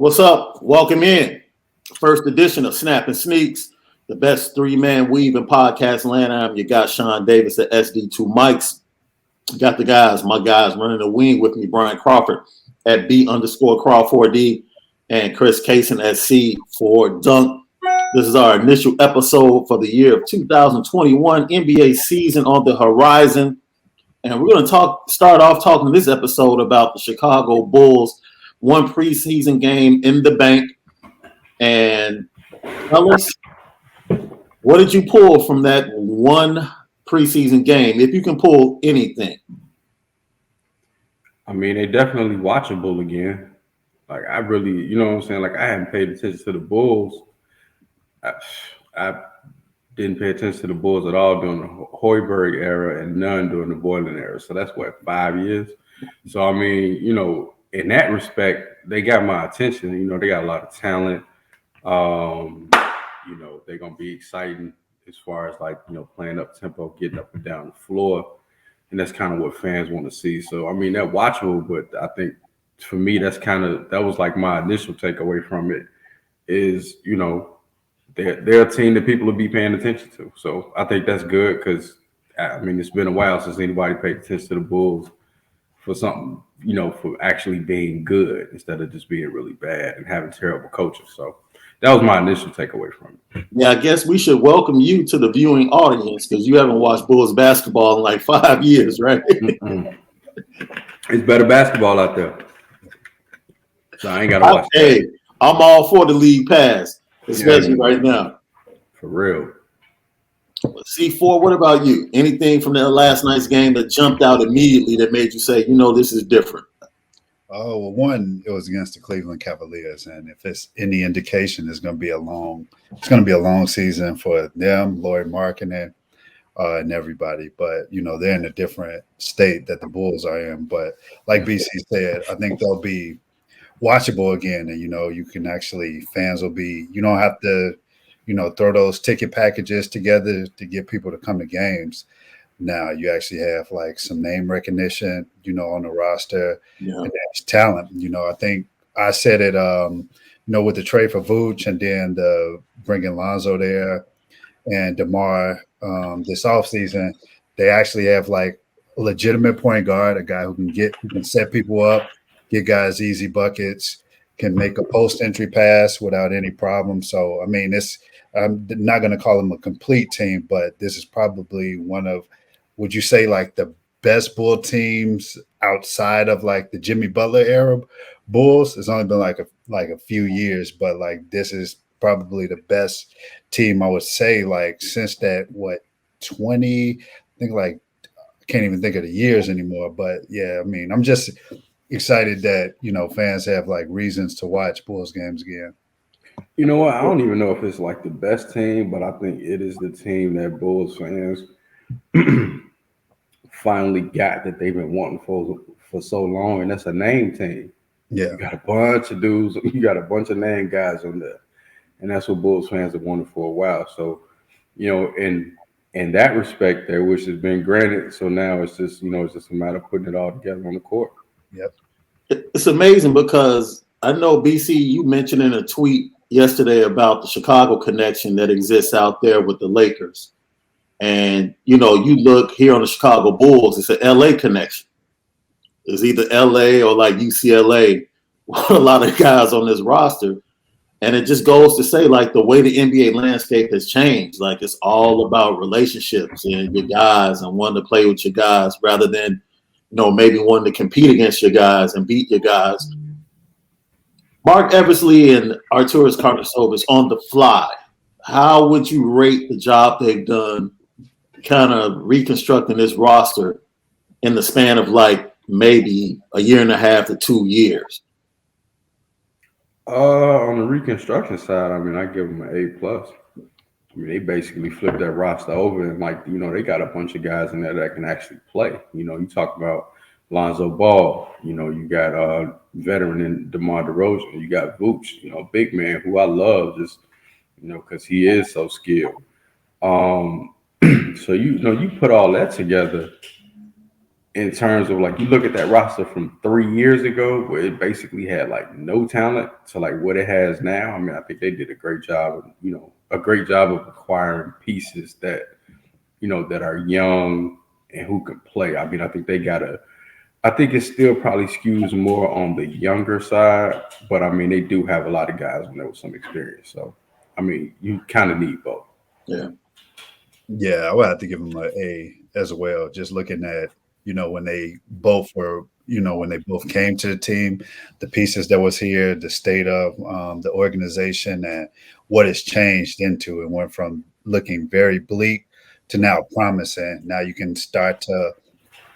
What's up? Welcome in. First edition of Snap and Sneaks, the best three-man weave in podcast land. I'm your guy, Shaun Davis at SD2 Mics. Got my guys running the wing with me, Bryan Crawford at B_Crawford and Chris Cason at C4Dunk. This is our initial episode for the year of 2021 NBA season on the horizon. And we're going to start off talking this episode about the Chicago Bulls. One preseason game in the bank. And fellas, what did you pull from that one preseason game, if you can pull anything? I mean, they definitely watchable again. Like, I really, you know what I'm saying? Like, I hadn't paid attention to the Bulls. I didn't pay attention to the Bulls at all during the Hoiberg era and none during the Boylan era. So that's, 5 years? So, I mean, in that respect, they got my attention. They got a lot of talent. They're going to be exciting as far as playing up tempo, getting up and down the floor. And that's kind of what fans want to see. So, I mean, they're watchable, but I think for me, that was like my initial takeaway from it is, they're a team that people will be paying attention to. So I think that's good because, I mean, it's been a while since anybody paid attention to the Bulls for something, for actually being good instead of just being really bad and having terrible coaches. So that was my initial takeaway from it. Yeah, I guess we should welcome you to the viewing audience because you haven't watched Bulls basketball in like 5 years, right? It's better basketball out there. So I ain't got to watch that. Hey, I'm all for the league pass, especially right now. For real. C4, what about you? Anything from that last night's game that jumped out immediately that made you say, this is different? Oh, well, one, it was against the Cleveland Cavaliers, and if it's any indication, it's going to be a long season for them, Lloyd Markkanen, and everybody. But they're in a different state that the Bulls are in. But like BC said, I think they'll be watchable again, and you can actually fans will be. You don't have to, throw those ticket packages together to get people to come to games. Now you actually have like some name recognition, on the roster, and that's talent. I think I said it, with the trade for Vooch and then the bringing Lonzo there and DeMar this offseason, they actually have like a legitimate point guard, a guy who can set people up, get guys easy buckets, can make a post entry pass without any problem. So I mean, I'm not going to call them a complete team, but this is probably one of, would you say, like the best Bull teams outside of like the Jimmy Butler era Bulls? It's only been like a few years, but like this is probably the best team I would say like since that 20. I think like I can't even think of the years anymore. But yeah, I mean, I'm just excited that fans have like reasons to watch Bulls games again. You know what? I don't even know if it's like the best team, but I think it is the team that Bulls fans finally got that they've been wanting for so long, and that's a name team. Yeah, you got a bunch of dudes, you got a bunch of name guys on there, and that's what Bulls fans have wanted for a while. So, in that respect, there which has been granted. So now it's just it's just a matter of putting it all together on the court. Yep, it's amazing because I know BC, you mentioned in a tweet yesterday about the Chicago connection that exists out there with the Lakers. And, you look here on the Chicago Bulls, it's an LA connection. It's either LA or like UCLA, a lot of guys on this roster. And it just goes to say, like, the way the NBA landscape has changed. Like, it's all about relationships and your guys and wanting to play with your guys rather than, maybe wanting to compete against your guys and beat your guys. Mark Eversley and Arturas Karnisovas on the fly. How would you rate the job they've done kind of reconstructing this roster in the span of like maybe a year and a half to 2 years? On the reconstruction side, I mean, I give them an A+. I mean, they basically flipped that roster over and they got a bunch of guys in there that can actually play. You talk about Lonzo Ball, you got veteran in DeMar DeRozan, you got Vooch, big man who I love just, because he is so skilled. So you put all that together, in terms of like you look at that roster from 3 years ago, where it basically had like no talent to like what it has now. I mean, I think they did a great job of, a great job of acquiring pieces that, that are young and who can play. I mean, I think it still probably skews more on the younger side, but I mean, they do have a lot of guys with some experience. So, I mean, you kind of need both. Yeah. Yeah, I would have to give them an A as well. Just looking at, when they both were, when they both came to the team, the pieces that was here, the state of the organization and what it's changed into, and went from looking very bleak to now promising. Now you can start to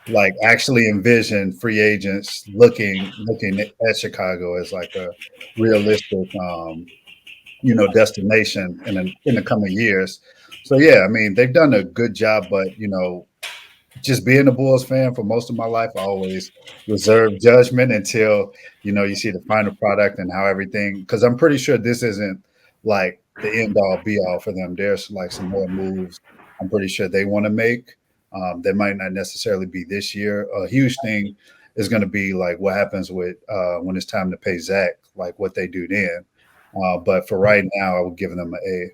like actually envision free agents looking at Chicago as like a realistic destination in the coming years. So yeah, I mean they've done a good job, but just being a Bulls fan for most of my life, I always reserve judgment until you see the final product and how everything. Because I'm pretty sure this isn't like the end all be all for them. There's like some more moves I'm pretty sure they want to make. That might not necessarily be this year. A huge thing is going to be like what happens with when it's time to pay Zach, like what they do then. But for right now, I would give them an A.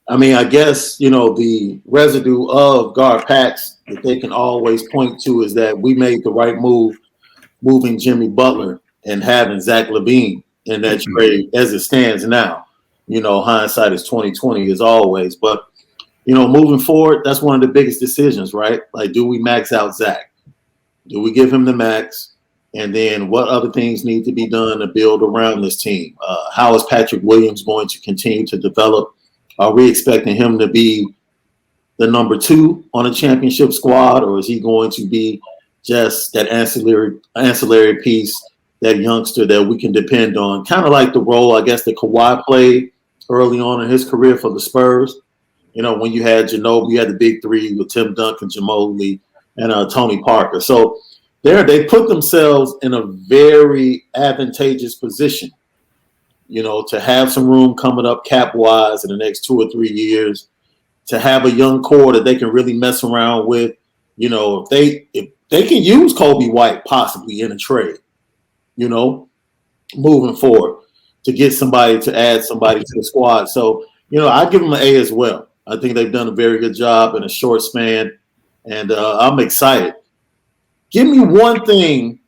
I mean, I guess, the residue of Pax that they can always point to is that we made the right move moving Jimmy Butler and having Zach LaVine in that trade as it stands now. Hindsight is 2020 as always. But, moving forward, that's one of the biggest decisions, right? Like, do we max out Zach? Do we give him the max? And then what other things need to be done to build around this team? How is Patrick Williams going to continue to develop? Are we expecting him to be the number 2 on a championship squad, or is he going to be just that ancillary piece, that youngster that we can depend on? Kind of like the role, I guess, that Kawhi played early on in his career for the Spurs. When you had Ginobili, you had the big three with Tim Duncan, Jamal Lee, and Tony Parker. So they put themselves in a very advantageous position, to have some room coming up cap-wise in the next 2 or 3 years, to have a young core that they can really mess around with. If they can use Kobe White possibly in a trade, moving forward to get somebody to add somebody to the squad. So, I give them an A as well. I think they've done a very good job in a short span, and I'm excited. Give me one thing.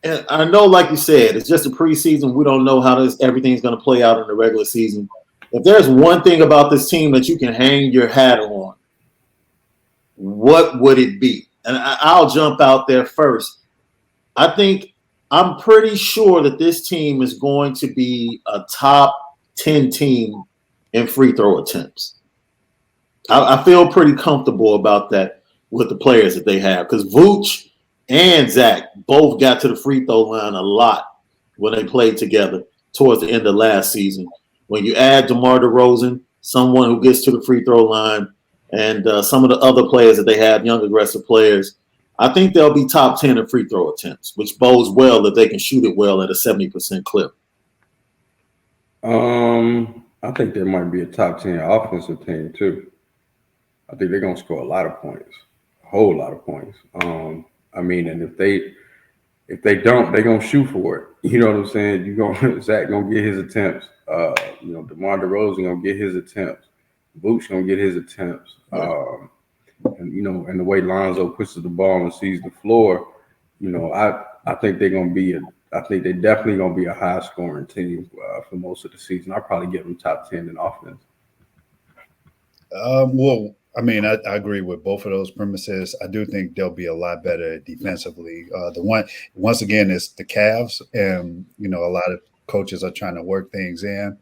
And I know, like you said, it's just a preseason. We don't know how everything's going to play out in the regular season. If there's one thing about this team that you can hang your hat on, what would it be? And I'll jump out there first. I'm pretty sure that this team is going to be a top 10 team in free throw attempts. I feel pretty comfortable about that with the players that they have, because Vooch and Zach both got to the free throw line a lot when they played together towards the end of last season. When you add DeMar DeRozan, someone who gets to the free throw line, and some of the other players that they have, young aggressive players, I think they'll be top 10 in free throw attempts, which bodes well that they can shoot it well at a 70% clip. I think there might be a top 10 offensive team too. I think they're gonna score a lot of points, a whole lot of points. I mean, and if they don't, they're gonna shoot for it. You know what I'm saying? Zach gonna get his attempts. DeMar DeRozan gonna get his attempts. Vooch gonna get his attempts. And the way Lonzo pushes the ball and sees the floor, I think they're gonna be I think they're definitely gonna be a high scoring team for most of the season. I'll probably give them top 10 in offense. Well, I mean, I agree with both of those premises. I do think they'll be a lot better defensively. Once again, it's the Cavs, and a lot of coaches are trying to work things in.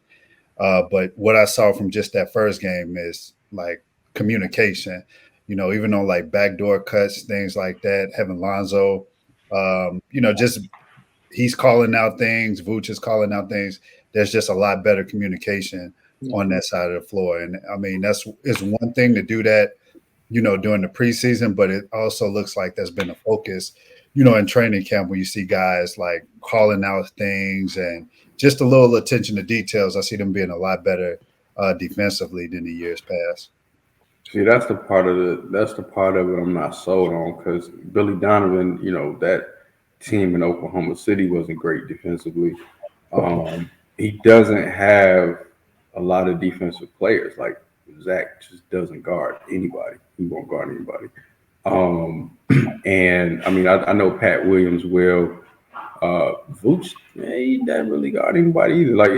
But what I saw from just that first game is like communication. Even on like backdoor cuts, things like that. Having Lonzo, just he's calling out things. Vooch is calling out things. There's just a lot better communication on that side of the floor. And I mean, it's one thing to do that, during the preseason, but it also looks like there's been a focus, in training camp when you see guys like calling out things and just a little attention to details. I see them being a lot better defensively than the years past. See, that's the part of it I'm not sold on because Billy Donovan, that team in Oklahoma City wasn't great defensively. He doesn't have a lot of defensive players. Like Zach just doesn't guard anybody. He won't guard anybody. And I mean, I know Pat Williams will. Vooch, he doesn't really guard anybody either. Like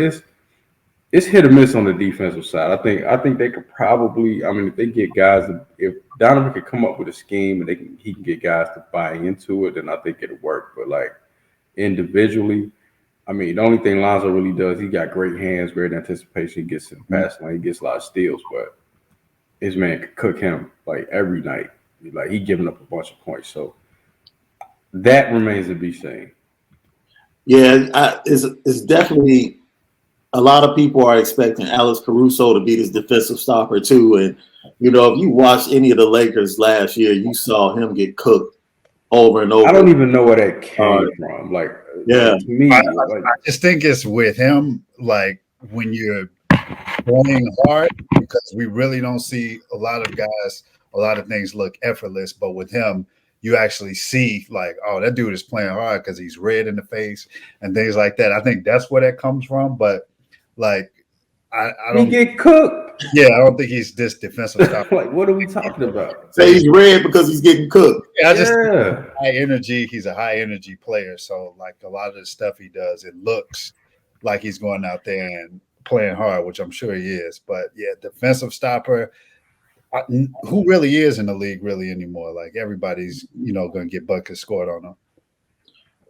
it's hit or miss on the defensive side. I think they could probably. I mean, if they get guys, if Donovan could come up with a scheme and he can get guys to buy into it, then I think it'll work. But like individually, I mean, the only thing Lonzo really does, he got great hands, great anticipation. He gets to the pass line, he gets a lot of steals, but his man could cook him like every night. Like he giving up a bunch of points. So that remains to be seen. Yeah, it's definitely a lot of people are expecting Alex Caruso to be this defensive stopper too. And if you watched any of the Lakers last year, you saw him get cooked over and over. I don't even know where that came from. Like, yeah, to me, I just think it's with him. Like when you're going hard, because we really don't see a lot of guys. A lot of things look effortless, but with him, you actually see like, oh, that dude is playing hard because he's red in the face and things like that. I think that's where that comes from. But like, I don't get cooked. Yeah, I don't think he's this defensive stuff. Like, what are we talking about? Say he's red because he's getting cooked. Yeah, high energy. He's a high energy player. So like a lot of the stuff he does, it looks like he's going out there and playing hard, which I'm sure he is. But yeah, defensive stopper. Who really is in the league really anymore? Like everybody's, going to get buckets scored on them.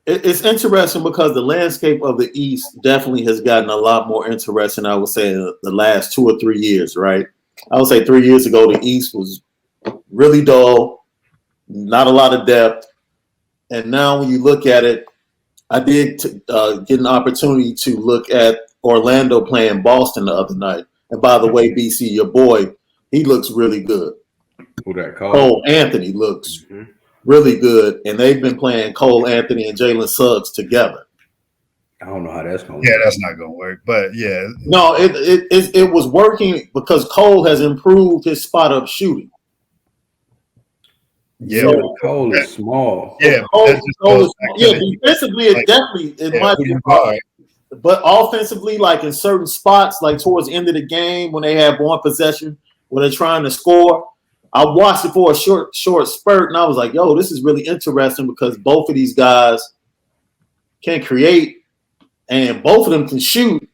It's interesting because the landscape of the East definitely has gotten a lot more interesting, I would say, in the last 2 or 3 years, right? I would say 3 years ago, the East was really dull, not a lot of depth. And now when you look at it, I did get an opportunity to look at Orlando playing Boston the other night. And by the way, BC, your boy, he looks really good. Who that called? Cole Anthony looks really good, and they've been playing Cole Anthony and Jalen Suggs together. I don't know how that's going to work. Yeah, that's not going to work, but yeah. No, it was working because Cole has improved his spot-up shooting. Yeah, so Cole is small. Yeah, Cole is small. Yeah, defensively, it might be hard. But offensively, like in certain spots, like towards the end of the game when they have one possession where they're trying to score, I watched it for a short spurt, and I was like, yo, this is really interesting because both of these guys can create, and both of them can shoot,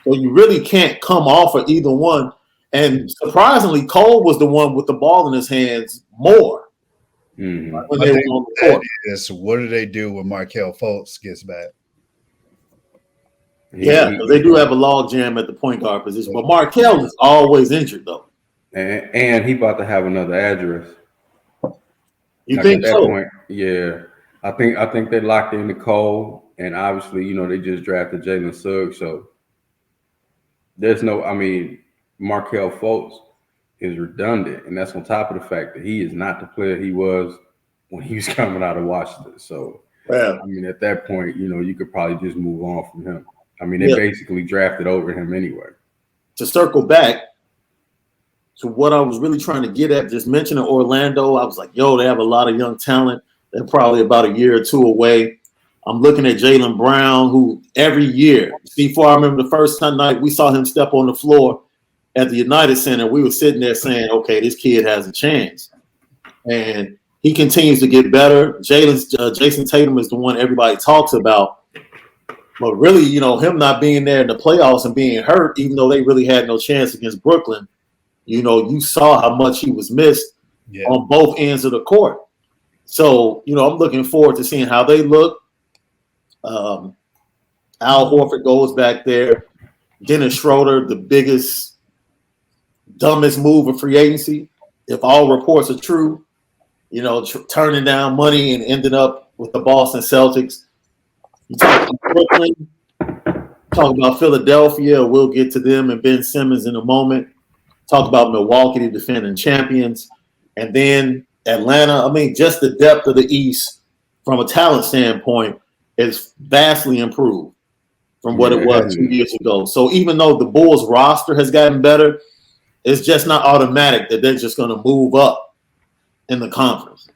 so you really can't come off of either one. And surprisingly, Cole was the one with the ball in his hands more when they were on the court. What do they do when Markelle Fultz gets back? Yeah, because they do have a log jam at the point guard position. But Markelle is always injured, though. And he about to have another address. You think so? Point, yeah. I think they locked in Cole, and obviously, they just drafted Jalen Suggs. So there's Markelle Fultz is redundant, and that's on top of the fact that he is not the player he was when he was coming out of Washington. So, at that point, you could probably just move on from him. They basically drafted over him anyway. To circle back to what I was really trying to get at, just mentioning Orlando, I was like, yo, they have a lot of young talent. They're probably about a year or two away. I'm looking at Jaylen Brown, who every year, before I remember the first night we saw him step on the floor at the United Center, we were sitting there saying, okay, this kid has a chance. And he continues to get better. Jason Tatum is the one everybody talks about. But really, him not being there in the playoffs and being hurt, even though they really had no chance against Brooklyn, you saw how much he was missed on both ends of the court. So, I'm looking forward to seeing how they look. Al Horford goes back there. Dennis Schroeder, the biggest, dumbest move in free agency, if all reports are true, turning down money and ending up with the Boston Celtics. You talk about Brooklyn, talk about Philadelphia. We'll get to them and Ben Simmons in a moment. Talk about Milwaukee, the defending champions. And then Atlanta. Just the depth of the East from a talent standpoint is vastly improved from what it was 2 years ago. So even though the Bulls roster has gotten better, it's just not automatic that they're just going to move up in the conference.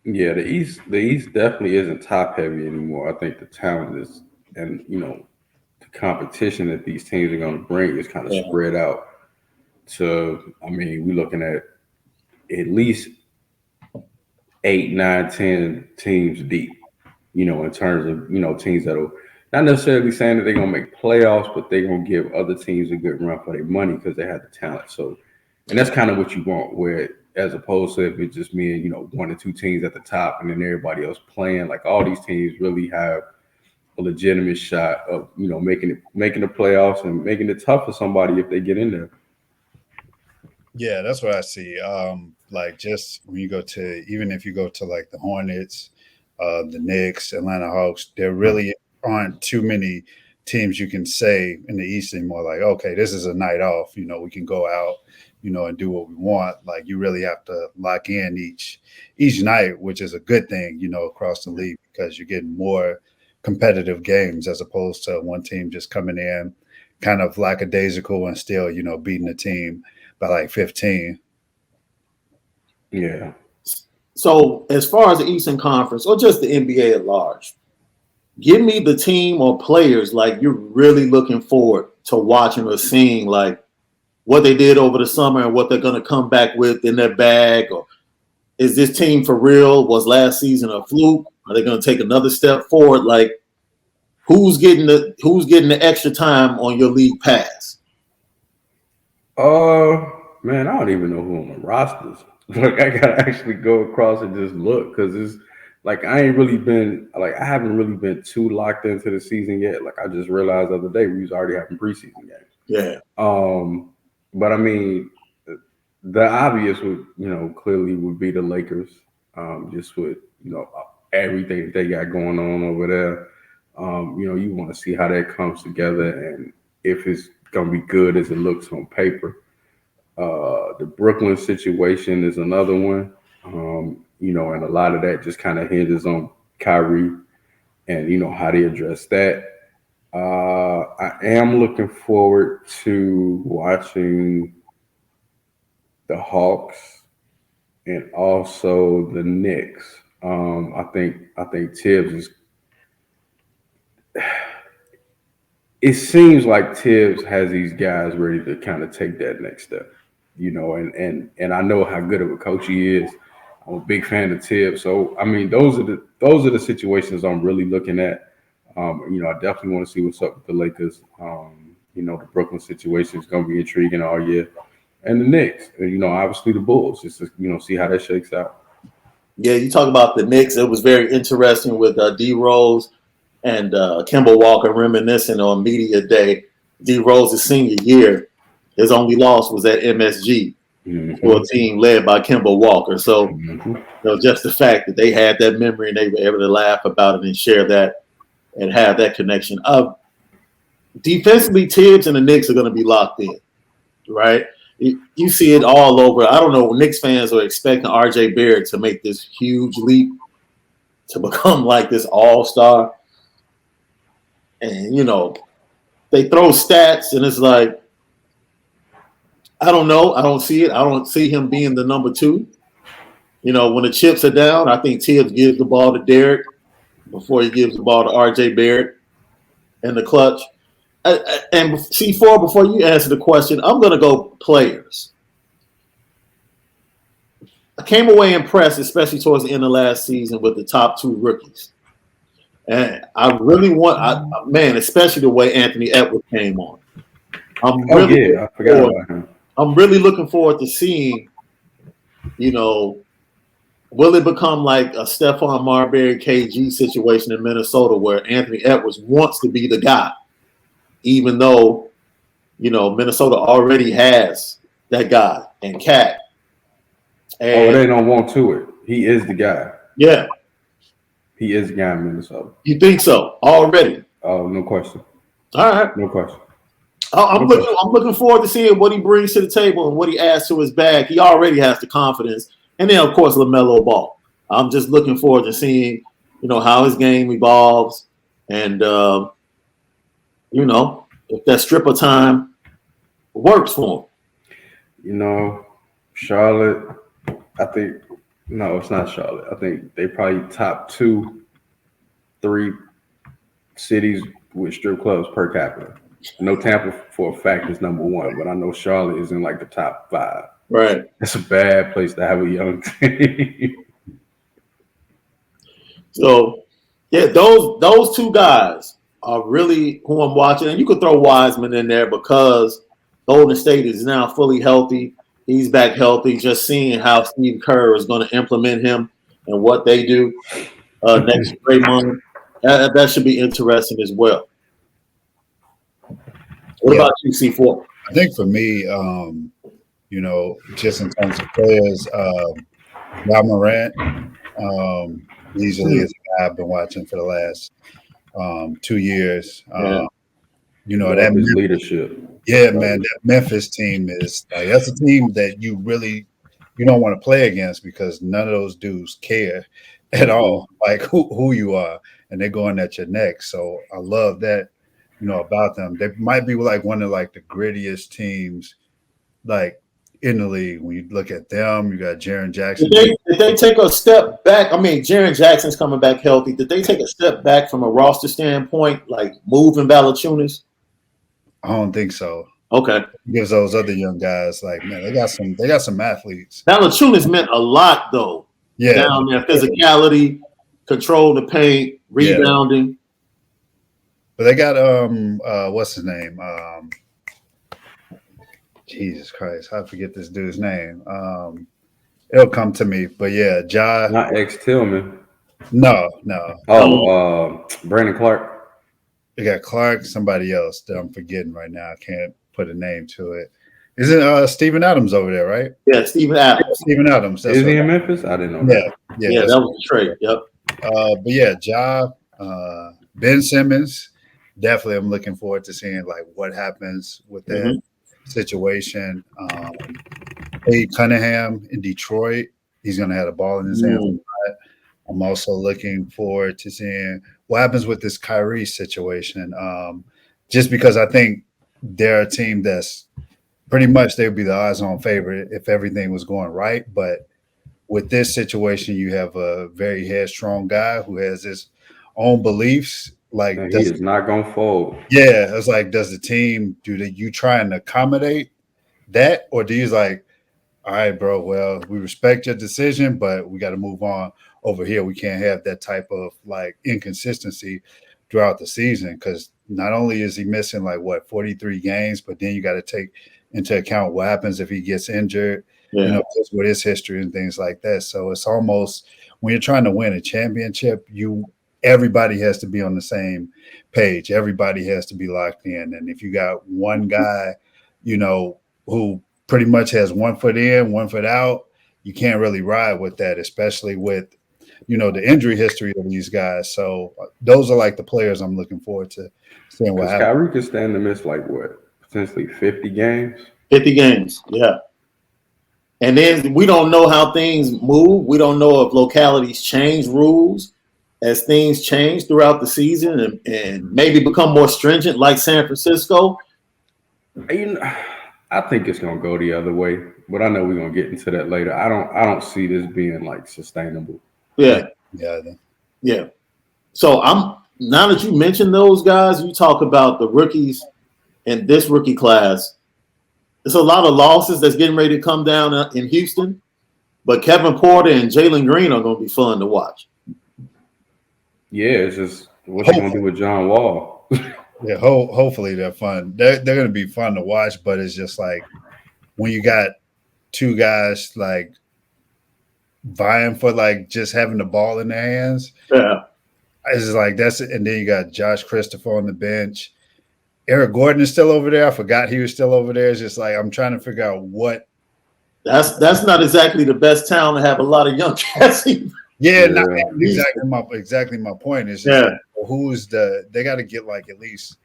Yeah, the East definitely isn't top heavy anymore. I think the talent is, and the competition that these teams are going to bring is kind of spread out. To, I mean, we're looking at least 8, 9, 10 teams deep. In terms of teams that'll not necessarily saying that they're gonna make playoffs, but they're gonna give other teams a good run for their money because they have the talent. So, and that's kind of what you want, where as opposed to if it's just me and 1 or 2 teams at the top and then everybody else playing, like all these teams really have a legitimate shot of making the playoffs and making it tough for somebody if they get in there. Yeah, that's what I see. Like just when you go to, even if you go to like the Hornets, the Knicks, Atlanta Hawks, there really aren't too many teams you can say in the East anymore. Like, okay, this is a night off. We can go out, and do what we want. Like, you really have to lock in each night, which is a good thing, across the league because you're getting more competitive games as opposed to one team just coming in kind of lackadaisical and still, beating a team by like 15. Yeah. So as far as the Eastern Conference or just the NBA at large, give me the team or players like you're really looking forward to watching or seeing, like what they did over the summer and what they're going to come back with in their bag. Or is this team for real? Was last season a fluke? Are they going to take another step forward? Like who's getting the extra time on your league pass? Man, I don't even know who on the rosters. Like I gotta actually go across and just look because it's like I haven't really been too locked into the season yet. Like I just realized the other day we was already having preseason games. Yeah. But I mean, the obvious would clearly would be the Lakers. Just with everything that they got going on over there. You want to see how that comes together and if it's gonna be good as it looks on paper. The Brooklyn situation is another one, and a lot of that just kind of hinges on Kyrie and how they address that. I am looking forward to watching the Hawks and also the Knicks. I think Tibbs is. It seems like Tibbs has these guys ready to kind of take that next step, and I know how good of a coach he is. I'm a big fan of Tibbs, so I mean those are the situations I'm really looking at. I definitely want to see what's up with the Lakers. The Brooklyn situation is going to be intriguing all year, and the Knicks, obviously the Bulls, just to see how that shakes out. Yeah, you talk about the Knicks. It was very interesting with D Rose and Kemba Walker reminiscing on media day. D Rose's senior year, his only loss was at MSG for a team led by Kemba Walker. So, just the fact that they had that memory and they were able to laugh about it and share that and have that connection. Defensively, Tibbs and the Knicks are going to be locked in, right? You see it all over. I don't know. Knicks fans are expecting R.J. Barrett to make this huge leap to become like this all-star. And, they throw stats, and it's like, I don't know. I don't see it. I don't see him being the number 2. When the chips are down, I think Tibbs gives the ball to Derek before he gives the ball to R.J. Barrett in the clutch. And C4, before you answer the question, I'm going to go players. I came away impressed, especially towards the end of last season, with the top 2 rookies. And I really especially the way Anthony Edwards came on. I forgot about him. I'm really looking forward to seeing, will it become like a Stephon Marbury KG situation in Minnesota where Anthony Edwards wants to be the guy, even though, Minnesota already has that guy and Cat. And they don't want to it. He is the guy. Yeah. He is the guy in Minnesota. You think so already? Oh, no question. All right. No question. I'm looking forward to seeing what he brings to the table and what he adds to his bag. He already has the confidence. And then, of course, LaMelo Ball. I'm just looking forward to seeing, how his game evolves. And, if that stripper time works for him. Charlotte. I think no, it's not Charlotte. I think they probably top 2, 3 cities with strip clubs per capita. I know Tampa for a fact is number 1, but I know Charlotte is in like the top 5. Right. It's a bad place to have a young team. So, yeah, those two guys are really who I'm watching. And you could throw Wiseman in there because Golden State is now fully healthy. He's back healthy. Just seeing how Steve Kerr is going to implement him and what they do next Draymond, that should be interesting as well. What about you, C4? I think for me, just in terms of players, Ja Morant easily is a guy I've been watching for the last 2 years. That his leadership. Yeah, man, that Memphis team is that's a team that you don't want to play against because none of those dudes care at all, like who you are, and they're going at your neck. So I love that, about them. They might be like one of like the grittiest teams, like in the league. When you look at them, you got Jaren Jackson. Did they take a step back? I mean, Jaren Jackson's coming back healthy. Did they take a step back from a roster standpoint, like moving Valanciunas? I don't think so. Okay. It gives those other young guys man, they got some athletes. Valanciunas meant a lot though. Yeah. Down there, physicality, control the paint, rebounding. Yeah. But they got what's his name? Jesus Christ, I forget this dude's name. It'll come to me. But yeah, Ja. Not X Tillman. No. Oh, Brandon Clark. They got Clark, somebody else that I'm forgetting right now. I can't put a name to it. Isn't Steven Adams over there, right? Yeah, Steven Adams. Steven Adams. Is he in Memphis? I didn't know that. Yeah, that was the trade. Yep. But yeah, Ja, Ben Simmons, definitely I'm looking forward to seeing like what happens with that situation. Hey, Cunningham in Detroit, he's going to have the ball in his hand. I'm also looking forward to seeing what happens with this Kyrie situation. Just because I think they're a team that's pretty much they would be the odds-on favorite if everything was going right. But with this situation, you have a very headstrong guy who has his own beliefs. Like he is not going to fold. Yeah, it's like, does the team you try and accommodate that, or do you like, all right, bro, well, we respect your decision, but we got to move on over here. We can't have that type of like inconsistency throughout the season because not only is he missing 43 games, but then you got to take into account what happens if he gets injured, just with his history and things like that. So it's almost when you're trying to win a championship, everybody has to be on the same page. Everybody has to be locked in. And if you got one guy, who pretty much has 1 foot in, 1 foot out, you can't really ride with that, especially with, the injury history of these guys. So those are like the players I'm looking forward to seeing what happens. Kyrie could stand to miss potentially 50 games? 50 games, yeah. And then we don't know how things move. We don't know if localities change rules as things change throughout the season and maybe become more stringent like San Francisco. I think it's going to go the other way, but I know we're going to get into that later. I don't see this being sustainable. Yeah. So now that you mentioned those guys, you talk about the rookies in this rookie class. There's a lot of losses that's getting ready to come down in Houston, but Kevin Porter and Jalen Green are going to be fun to watch. Yeah, it's just what's he going to do with John Wall? Yeah, hopefully they're fun. They're going to be fun to watch, but it's just like when you got two guys vying for just having the ball in their hands. Yeah, it's just like that's it. And then you got Josh Christopher on the bench. Eric Gordon is still over there. I forgot he was still over there. It's just like I'm trying to figure out what. That's not exactly the best town to have a lot of young cats. Yeah, not exactly my point. Is just who's they got to get at least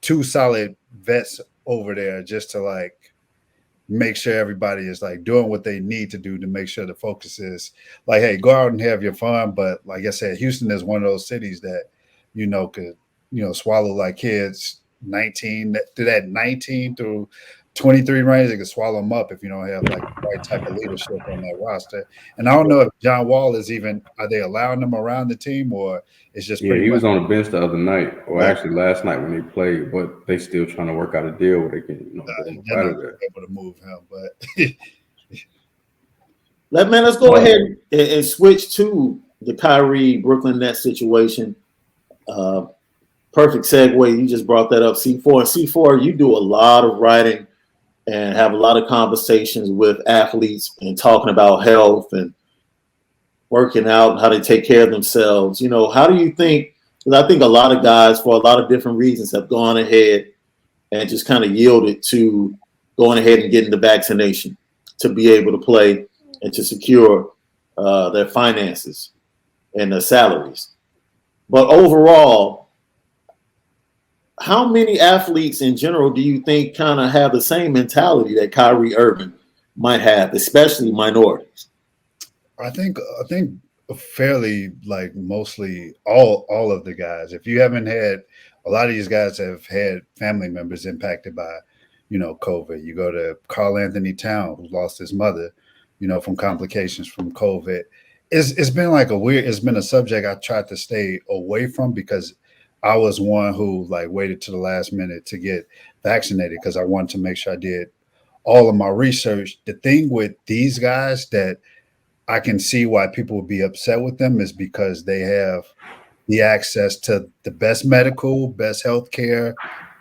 2 solid vets over there just to make sure everybody is doing what they need to do to make sure the focus is hey, go out and have your fun. But like I said, Houston is one of those cities that could swallow kids 19 through 23 rings, it could swallow them up if you don't have like the right type of leadership on that roster. And I don't know if John Wall is even, are they allowing him around the team, or it's just Yeah, pretty he much. was on the bench the other night, or Yeah. actually last night when they played, but they still trying to work out a deal where they can, get him They're out not of there. able to move him, but Let's go ahead and switch to the Kyrie Brooklyn Nets situation. Perfect segue. You just brought that up, C4. And C4, you do a lot of writing and have a lot of conversations with athletes and talking about health and working out, how they take care of themselves. How do you think? Because I think a lot of guys, for a lot of different reasons, have gone ahead and just kind of yielded to going ahead and getting the vaccination to be able to play and to secure their finances and their salaries. But overall, how many athletes in general do you think kind of have the same mentality that Kyrie Irving might have, especially minorities? I think fairly, like, mostly all of the guys. If you haven't had, a lot of these guys have had family members impacted by, COVID. You go to Karl Anthony Towns, who lost his mother, from complications from COVID. It's been like it's been a subject I tried to stay away from, because I was one who like waited to the last minute to get vaccinated because I wanted to make sure I did all of my research. The thing with these guys that I can see why people would be upset with them is because they have the access to the best medical, best healthcare,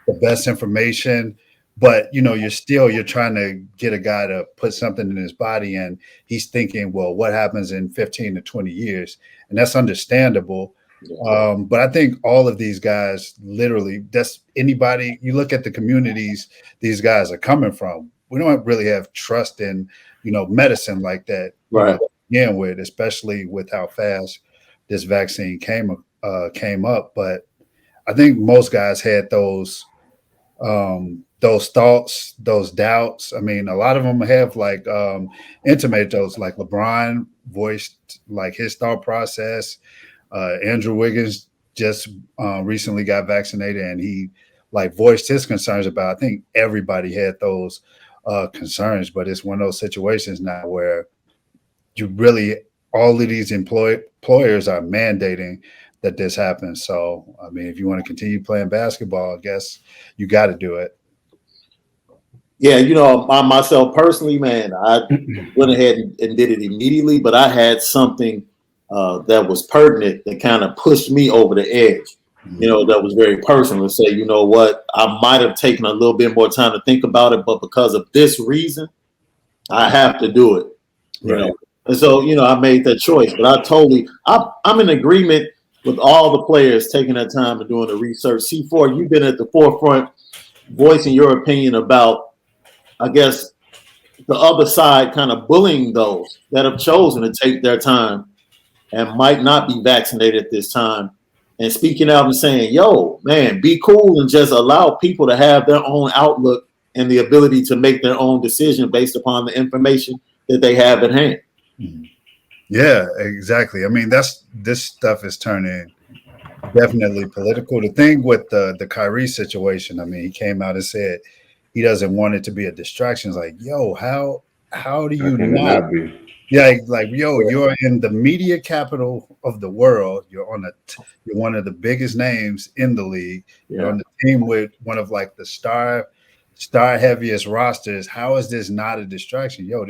the best information. But you're trying to get a guy to put something in his body, and he's thinking, well, what happens in 15 to 20 years? And that's understandable. But I think all of these guys, literally, that's anybody. You look at the communities these guys are coming from. We don't really have trust in, medicine like that. Right. To begin with, especially with how fast this vaccine came up. But I think most guys had those thoughts, those doubts. I mean, a lot of them have like intimated those, like LeBron voiced like his thought process. Andrew Wiggins just recently got vaccinated, and he like voiced his concerns about. I think everybody had those concerns, but it's one of those situations now where you really, all of these employers are mandating that this happens. So, I mean, if you want to continue playing basketball, I guess you got to do it. Yeah, myself personally, man, I went ahead and did it immediately, but I had something that was pertinent that kind of pushed me over the edge. That was very personal to say, you know what, I might have taken a little bit more time to think about it, but because of this reason, I have to do it. Right. And so, I made that choice. But I'm in agreement with all the players taking that time and doing the research. C4, you've been at the forefront voicing your opinion about, I guess, the other side kind of bullying those that have chosen to take their time and might not be vaccinated at this time, and speaking out and saying, yo, man, be cool and just allow people to have their own outlook and the ability to make their own decision based upon the information that they have at hand. Mm-hmm. Yeah, exactly. I mean, this stuff is turning definitely political. The thing with the Kyrie situation, I mean, he came out and said he doesn't want it to be a distraction. It's like, yo, how do you not be? Yeah, like, yo, you're in the media capital of the world. You're one of the biggest names in the league. You're on the team with one of like the star heaviest rosters. How is this not a distraction? Yo,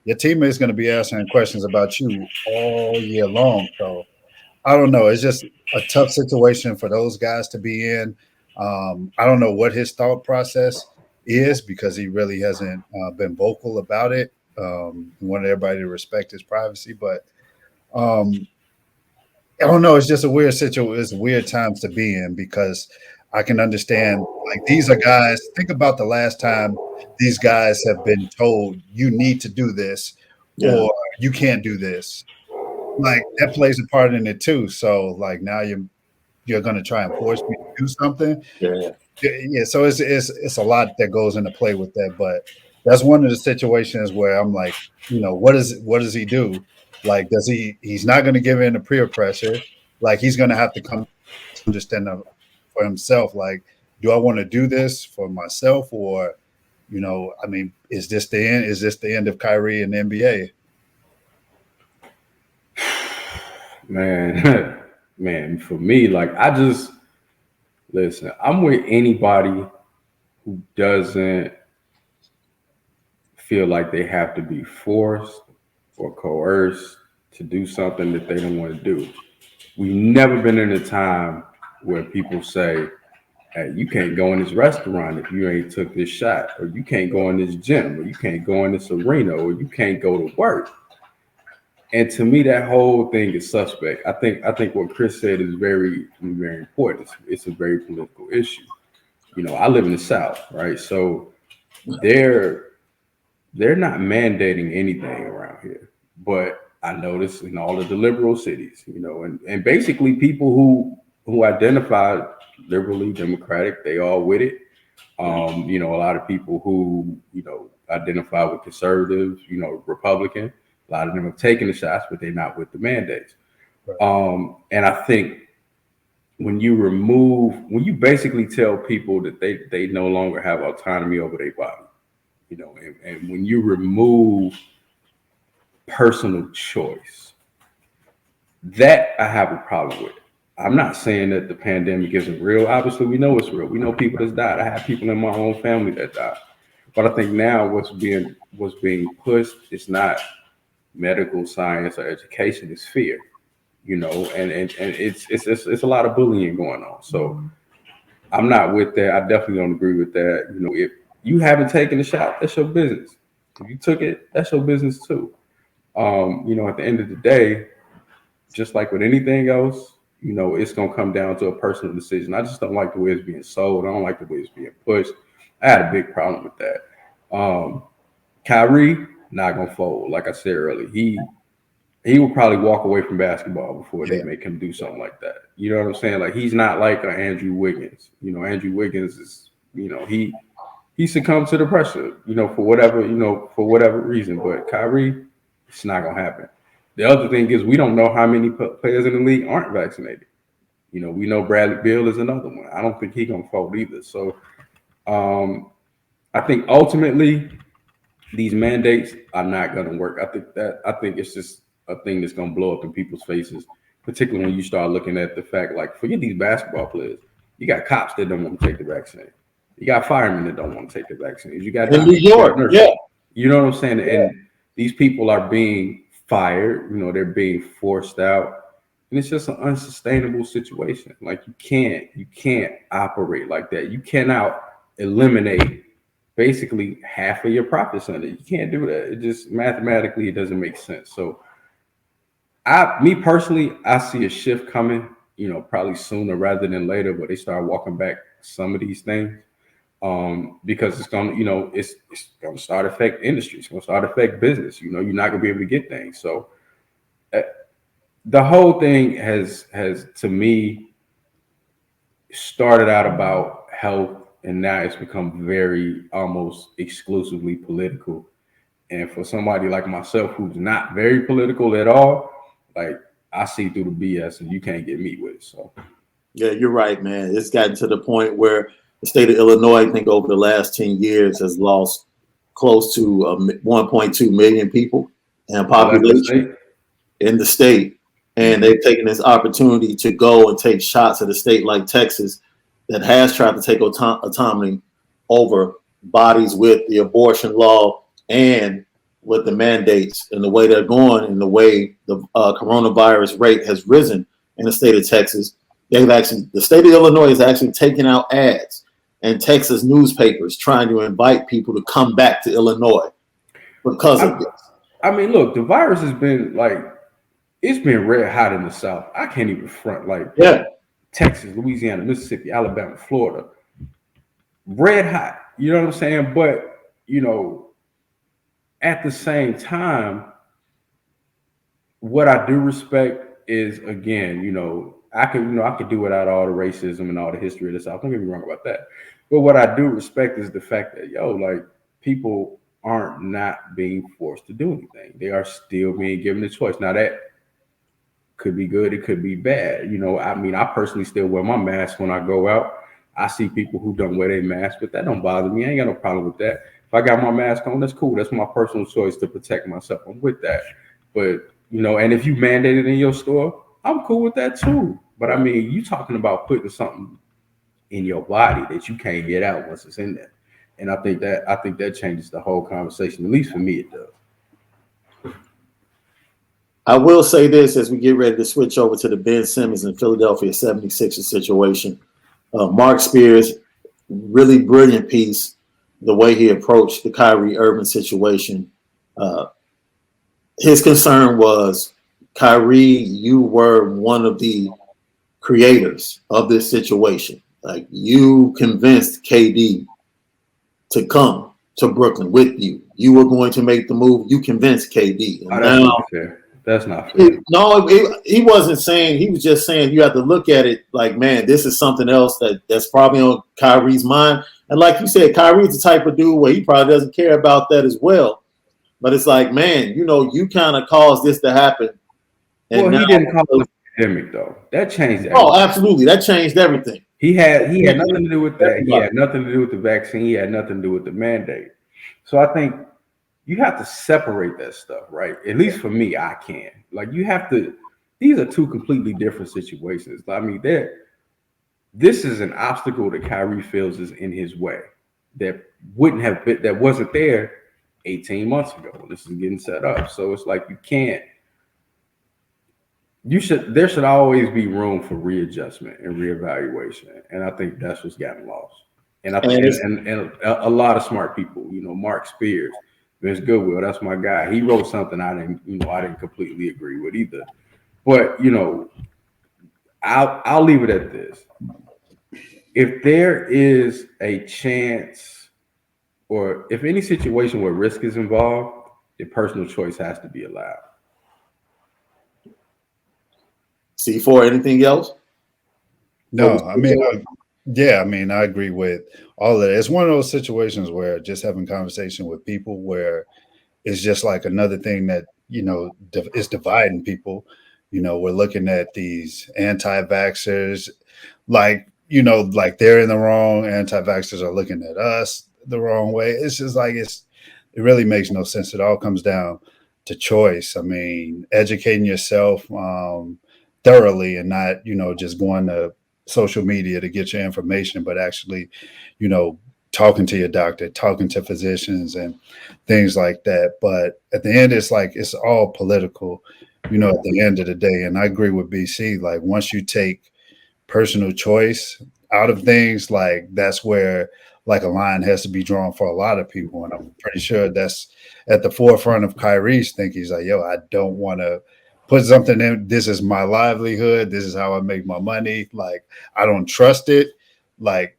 your teammates going to be asking questions about you all year long. So I don't know. It's just a tough situation for those guys to be in. I don't know what his thought process is, because he really hasn't been vocal about it. Wanted everybody to respect his privacy, but I don't know. It's just a weird situation. It's weird times to be in, because I can understand, like, these are guys. Think about the last time these guys have been told you need to do this or you can't do this. Like, that plays a part in it too. So like, now you're going to try and force me to do something. Yeah. So it's a lot that goes into play with that, but that's one of the situations where I'm like, what does he do? Like, he's not going to give in to peer pressure. Like, he's going to have to come to understand for himself. Like, do I want to do this for myself, or You know, I mean, is this the end? Is this the end of Kyrie and the NBA? Man, man, for me, like I just listen, I'm with anybody who doesn't feel like they have to be forced or coerced to do something that they don't want to do. We've never been in a time where people say, hey, you can't go in this restaurant if you ain't took this shot, or you can't go in this gym, or you can't go in this arena, or you can't go to work. And to me, that whole thing is suspect. I think what Chris said is very, very important. It's a very political issue. You know, I live in the South, right? So they're not mandating anything around here. But I notice in all of the liberal cities, you know, and basically people who identify liberally democratic, they all with it. You know, a lot of people who, you know, identify with conservative, you know, Republican, a lot of them have taken the shots, but they're not with the mandates. Right. And I think when you basically tell people that they no longer have autonomy over their body, you know, and when you remove personal choice, that I have a problem with. I'm not saying that the pandemic isn't real. Obviously, we know it's real. We know people that's died. I have people in my own family that died. But I think now what's being pushed is not medical science or education, it's fear. You know, and it's a lot of bullying going on. So I'm not with that. I definitely don't agree with that. You know, if you haven't taken the shot, that's your business. If you took it, that's your business too. You know, at the end of the day, just like with anything else, you know, it's gonna come down to a personal decision. I just don't like the way it's being sold. I don't like the way it's being pushed. I had a big problem with that. Kyrie, not gonna fold. Like I said earlier, he will probably walk away from basketball before they make him do something like that. You know what I'm saying? Like he's not like an Andrew Wiggins. You know, Andrew Wiggins is, you know, he succumbed to the pressure, you know, for whatever reason. But Kyrie, it's not gonna happen. The other thing is we don't know how many players in the league aren't vaccinated. You know, we know Bradley Beal is another one. I don't think he's gonna fold either. So I think ultimately these mandates are not gonna work. I think it's just a thing that's gonna blow up in people's faces, particularly when you start looking at the fact, like, forget these basketball players. You got cops that don't want to take the vaccine. You got firemen that don't want to take the vaccine. You got in New York, you know what I'm saying? Yeah. And these people are being fired, you know, they're being forced out. And it's just an unsustainable situation. Like you can't operate like that. You cannot eliminate basically half of your profits on it. You can't do that. It just mathematically it doesn't make sense. So me personally, I see a shift coming, you know, probably sooner rather than later, where they start walking back some of these things. Because it's gonna, you know, it's gonna start affect industry. It's gonna start affect business. You know, you're not gonna be able to get things. So the whole thing has to me started out about health, and now it's become very almost exclusively political. And for somebody like myself who's not very political at all, like I see through the BS, and you can't get me with it. So yeah, you're right, man. It's gotten to the point where the state of Illinois, I think over the last 10 years, has lost close to 1.2 million people in population in the state. And they've taken this opportunity to go and take shots at a state like Texas that has tried to take autonomy over bodies with the abortion law and with the mandates and the way they're going and the way the coronavirus rate has risen in the state of Texas. The state of Illinois is actually taking out ads and Texas newspapers trying to invite people to come back to Illinois because of this. I mean, look, the virus has been it's been red hot in the South. I can't even front Texas, Louisiana, Mississippi, Alabama, Florida. Red hot. You know what I'm saying? But, you know, at the same time, what I do respect is, again, you know, I could do without all the racism and all the history of the South. Don't get me wrong about that. But what I do respect is the fact that, people aren't not being forced to do anything. They are still being given the choice. Now, that could be good. It could be bad. You know, I mean, I personally still wear my mask when I go out. I see people who don't wear their mask, but that don't bother me. I ain't got no problem with that. If I got my mask on, that's cool. That's my personal choice to protect myself. I'm with that. But, and if you mandate it in your store, I'm cool with that too. But I mean, you talking about putting something in your body that you can't get out once it's in there. And I think that changes the whole conversation. At least for me, it does. I will say this as we get ready to switch over to the Ben Simmons and Philadelphia 76ers situation. Mark Spears, really brilliant piece, the way he approached the Kyrie Irving situation. His concern was, Kyrie, you were one of the creators of this situation. Like, you convinced KD to come to Brooklyn with you. You were going to make the move. You convinced KD. And that's not fair. That's not fair. He wasn't saying. He was just saying you have to look at it like, man, this is something else that's probably on Kyrie's mind. And like you said, Kyrie's the type of dude where he probably doesn't care about that as well. But it's like, man, you kind of caused this to happen. And he didn't cause the pandemic, though. That changed everything. Oh, absolutely. That changed everything. He had nothing to do with that. He had nothing to do with the vaccine. He had nothing to do with the mandate. So I think you have to separate that stuff, right? At least for me, I can. Like, you have to. These are two completely different situations. I mean, this is an obstacle that Kyrie feels is in his way that wasn't there 18 months ago when this is getting set up. So it's like there should always be room for readjustment and reevaluation. And I think that's what's gotten lost. And I think and a lot of smart people, Mark Spears, Vince Goodwill, that's my guy. He wrote something I didn't completely agree with either. But I'll leave it at this. If there is a chance, or if any situation where risk is involved, the personal choice has to be allowed. C4, anything else? No, I mean, I agree with all of that. It's one of those situations where just having conversation with people where it's just like another thing that, is dividing people. We're looking at these anti-vaxxers, like they're in the wrong. Anti-vaxxers are looking at us the wrong way. It's just like, it really makes no sense. It all comes down to choice. I mean, educating yourself thoroughly and not, just going to social media to get your information, but actually, talking to your doctor, talking to physicians and things like that. But at the end, it's like, it's all political, at the end of the day. And I agree with BC. Like, once you take personal choice out of things, like, that's where like a line has to be drawn for a lot of people. And I'm pretty sure that's at the forefront of Kyrie's thinking. He's like, yo, I don't want to put something in. This is my livelihood. This is how I make my money. Like, I don't trust it. Like,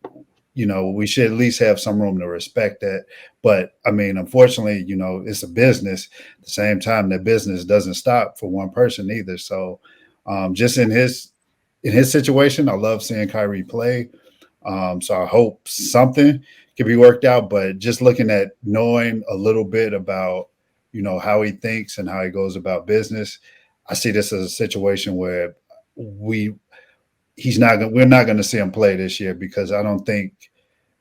we should at least have some room to respect that. But I mean, unfortunately, it's a business. At the same time, that business doesn't stop for one person either. So just in his situation, I love seeing Kyrie play. So I hope something can be worked out. But just looking at knowing a little bit about, how he thinks and how he goes about business, I see this as a situation where we're not going to see him play this year, because I don't think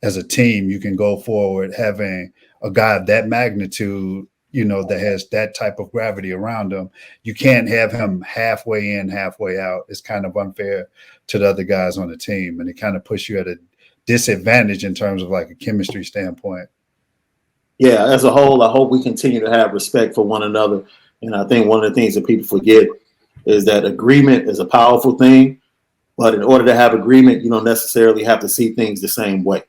as a team you can go forward having a guy of that magnitude, that has that type of gravity around him. You can't have him halfway in, halfway out. It's kind of unfair to the other guys on the team, and it kind of puts you at a disadvantage in terms of like a chemistry standpoint. Yeah, as a whole, I hope we continue to have respect for one another. And I think one of the things that people forget is that agreement is a powerful thing. But in order to have agreement, you don't necessarily have to see things the same way.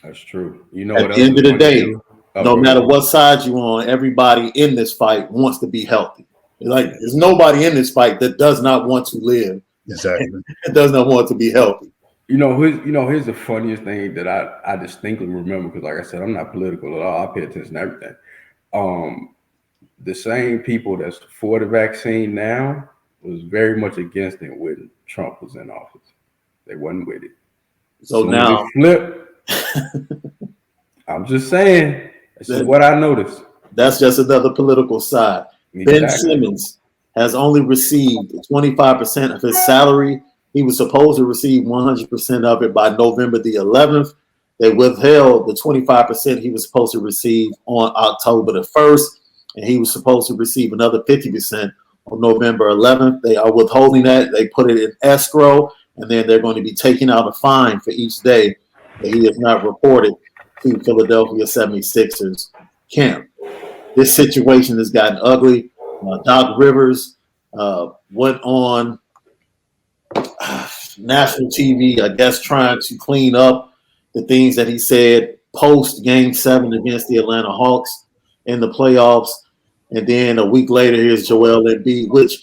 That's true. At the end of the day, no matter what side you're on, everybody in this fight wants to be healthy. Like, there's nobody in this fight that does not want to live. Exactly. It does not want to be healthy. Here's the funniest thing that I distinctly remember, because like I said, I'm not political at all. I pay attention to everything. The same people that's for the vaccine now was very much against it when Trump was in office. They wasn't with it. So now flip. I'm just saying, this is what I noticed. That's just another political side. Exactly. Ben Simmons has only received 25% of his salary. He was supposed to receive 100% of it by November the 11th. they withheld the 25% he was supposed to receive on October the 1st, and he was supposed to receive another 50% on November 11th. They are withholding that. They put it in escrow, and then they're going to be taking out a fine for each day that he has not reported to Philadelphia 76ers camp. This situation has gotten ugly. Doc Rivers went on national TV, I guess, trying to clean up the things that he said post Game 7 against the Atlanta Hawks in the playoffs. And then a week later, here's Joel Embiid, which,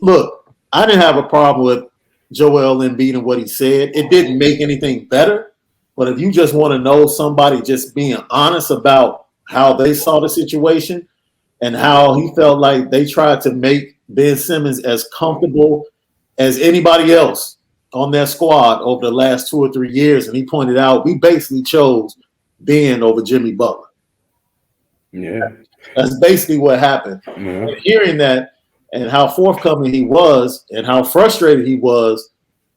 look, I didn't have a problem with Joel Embiid and what he said. It didn't make anything better. But if you just want to know somebody just being honest about how they saw the situation and how he felt like they tried to make Ben Simmons as comfortable as anybody else on their squad over the last 2 or 3 years. And he pointed out, we basically chose Ben over Jimmy Butler. Yeah. That's basically what happened. Yeah. And hearing that and how forthcoming he was and how frustrated he was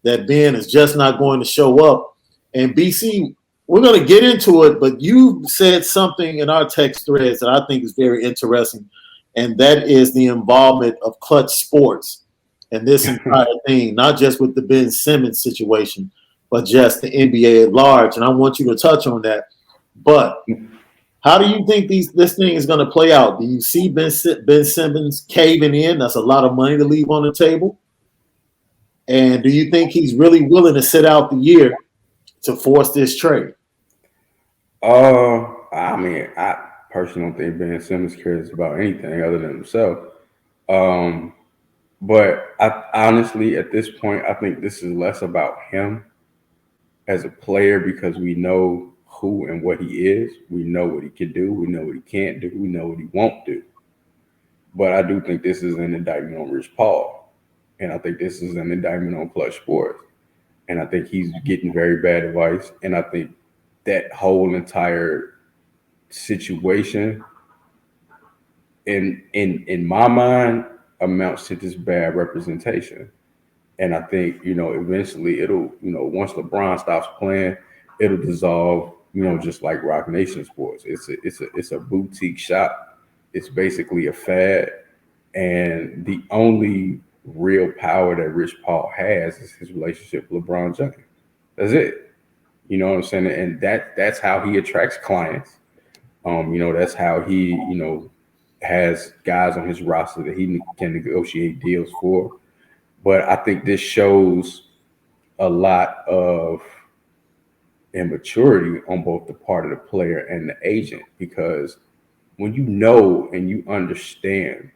that Ben is just not going to show up. And BC, we're going to get into it, but you said something in our text threads that I think is very interesting, and that is the involvement of Clutch Sports and this entire thing, not just with the Ben Simmons situation, but just the NBA at large. And I want you to touch on that. But how do you think this thing is going to play out? Do you see Ben Simmons caving in? That's a lot of money to leave on the table. And do you think he's really willing to sit out the year to force this trade? I mean, I personally don't think Ben Simmons cares about anything other than himself. But I honestly, at this point, I think this is less about him as a player because we know who and what he is. We know what he can do. We know what he can't do. We know what he won't do. But I do think this is an indictment on Rich Paul. And I think this is an indictment on Clutch Sports. And I think he's getting very bad advice. And I think that whole entire situation in my mind amounts to just bad representation. And I think, eventually it'll, once LeBron stops playing, it'll dissolve, just like Rock Nation Sports. It's a boutique shop. It's basically a fad. And the only real power that Rich Paul has is his relationship with LeBron James. That's it. You know what I'm saying? And that's how he attracts clients. That's how he, has guys on his roster that he can negotiate deals for. But I think this shows a lot of immaturity on both the part of the player and the agent, because when you know and you understand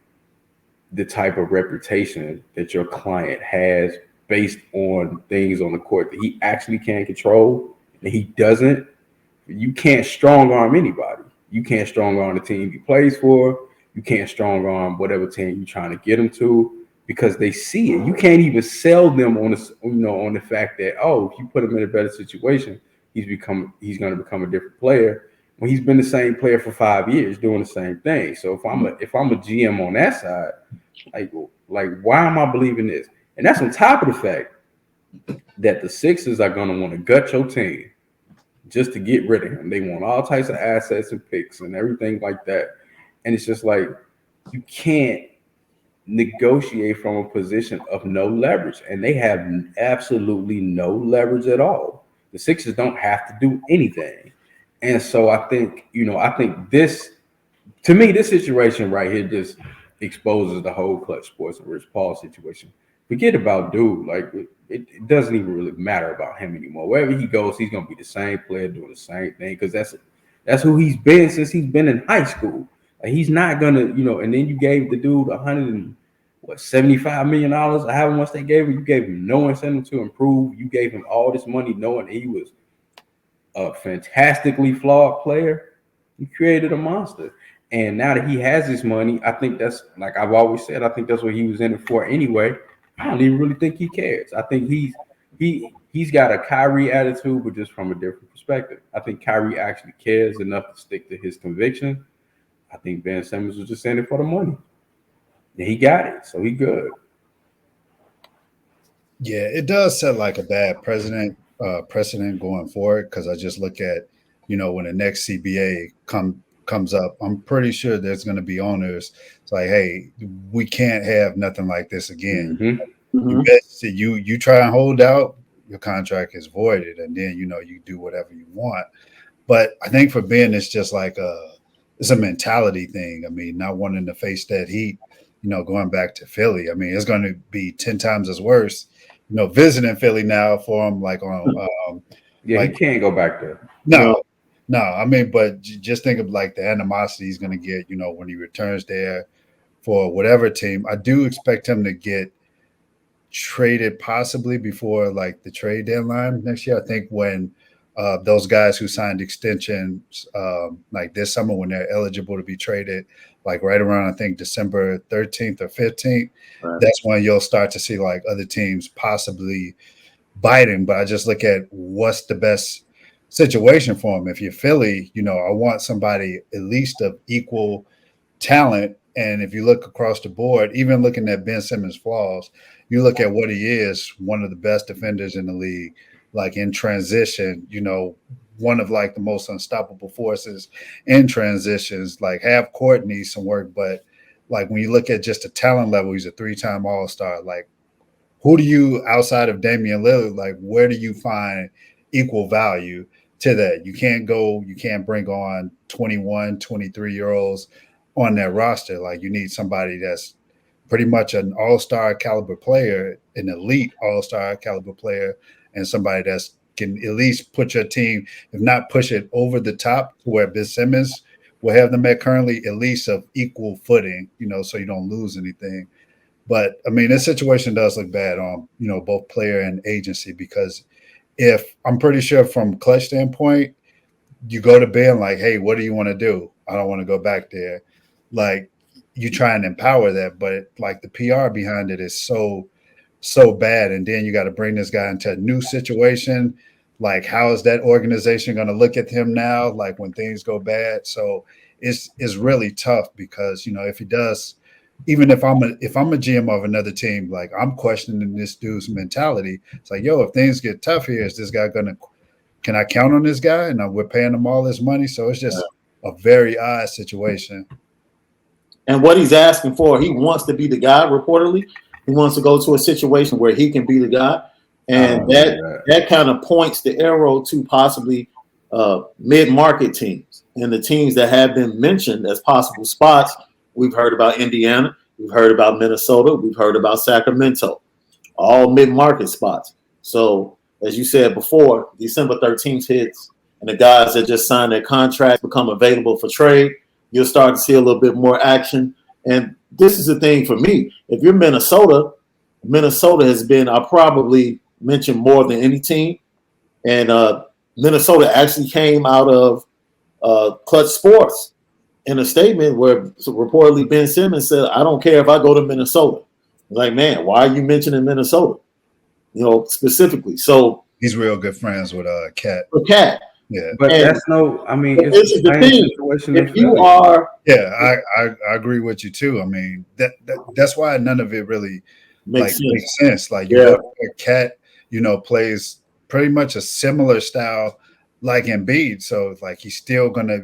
the type of reputation that your client has based on things on the court that he actually can control and he doesn't, you can't strong arm anybody. You can't strong arm the team he plays for. You can't strong arm whatever team you're trying to get him to, because they see it. You can't even sell them on on the fact that, if you put him in a better situation, he's going to become a different player when he's been the same player for 5 years doing the same thing. So if I'm a GM on that side, like why am I believing this? And that's on top of the fact that the Sixers are going to want to gut your team just to get rid of him. They want all types of assets and picks and everything like that. And it's just like, you can't negotiate from a position of no leverage. And they have absolutely no leverage at all. The Sixers don't have to do anything. And so I think this, to me, this situation right here just exposes the whole Clutch Sports and Rich Paul situation. Forget about dude. Like, it doesn't even really matter about him anymore. Wherever he goes, he's going to be the same player doing the same thing, because that's who he's been since he's been in high school. Like, he's not going to, and then you gave the dude $175 million. However much they gave him, you gave him no incentive to improve. You gave him all this money knowing that he was a fantastically flawed player. You created a monster. And now that he has this money, I think that's, like I've always said, I think that's what he was in it for anyway. I don't even really think he cares. I think he's got a Kyrie attitude, but just from a different perspective. I think Kyrie actually cares enough to stick to his conviction. I think Ben Simmons was just in it for the money. And he got it, so he good. Yeah, it does set like a bad precedent precedent going forward because I just look at, when the next CBA comes up, I'm pretty sure there's going to be owners. It's like, hey, we can't have nothing like this again. Mm-hmm. You try and hold out, your contract is voided, and then you do whatever you want. But I think for Ben, it's just like it's a mentality thing. I mean, not wanting to face that heat, going back to Philly. I mean, it's going to be 10 times as worse, visiting Philly now for him, like on, Yeah, he like can't go back there. no, no. I mean, but just think of like the animosity he's going to get, when he returns there for whatever team. I do expect him to get traded possibly before like the trade deadline next year. I think when those guys who signed extensions like this summer, when they're eligible to be traded, like right around I think December 13th or 15th, Right. that's when you'll start to see like other teams possibly biting. But I just look at what's the best situation for him. If you're Philly, I want somebody at least of equal talent. And if you look across the board, even looking at Ben Simmons' flaws, you look at what he is, one of the best defenders in the league, like in transition, one of like the most unstoppable forces in transitions, like half court needs some work. But like when you look at just the talent level, he's a 3-time All-Star. Like who do you, outside of Damian Lillard, like where do you find equal value to that? You can't bring on 21, 23-year-olds on that roster. Like you need somebody that's pretty much an all-star caliber player, an elite all-star caliber player, and somebody that's can at least put your team, if not push it over the top to where Ben Simmons will have them at currently, at least of equal footing, so you don't lose anything. But I mean, this situation does look bad on, both player and agency, because if I'm pretty sure from clutch standpoint, you go to Ben like, hey, what do you want to do? I don't want to go back there. Like you try and empower that, but like the PR behind it is so bad. And then you got to bring this guy into a new situation. Like, how is that organization going to look at him now? Like when things go bad. So it's really tough because, if he does, even if I'm a GM of another team, like I'm questioning this dude's mentality. It's like, yo, if things get tough here, is this guy can I count on this guy? And we're paying him all this money. So it's just a very odd situation. And what he's asking for, he wants to be the guy, reportedly. He wants to go to a situation where he can be the guy. And that kind of points the arrow to possibly mid-market teams. And the teams that have been mentioned as possible spots, we've heard about Indiana, we've heard about Minnesota, we've heard about Sacramento, all mid-market spots. So, as you said before, December 13th hits, and the guys that just signed their contracts become available for trade. You'll start to see a little bit more action. And this is the thing for me. If you're Minnesota has been, I probably mentioned more than any team. And Minnesota actually came out of Clutch Sports in a statement where reportedly Ben Simmons said, I don't care if I go to Minnesota. Like, man, why are you mentioning Minnesota? Specifically. So he's real good friends with Cat. With Cat. Yeah, but that's no. I mean, this is the thing. If you are, I agree with you too. I mean, that's why none of it really makes sense. Like you look at Cat, plays pretty much a similar style like Embiid. So it's like he's gonna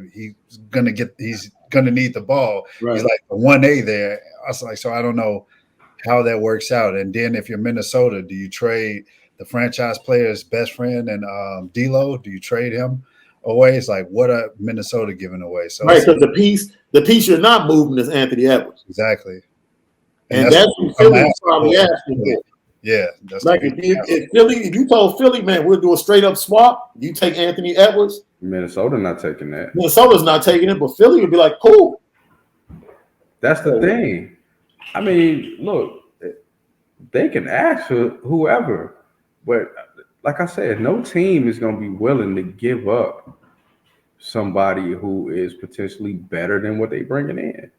need the ball. Right. He's like the 1A there. I was like, so I don't know how that works out. And then if you're Minnesota, do you trade the franchise player's best friend and D'Lo? Do you trade him away? It's like, what are Minnesota giving away? So right, because the piece you're not moving is Anthony Edwards. Exactly. And that's what Philly's probably asking for. Yeah. That's like if you told Philly, man, we'll do a straight up swap, you take Anthony Edwards. Minnesota not taking that. Minnesota's not taking it, but Philly would be like, cool. That's the thing. I mean, look, they can ask for whoever, but like I said, no team is going to be willing to give up somebody who is potentially better than what they bringing in.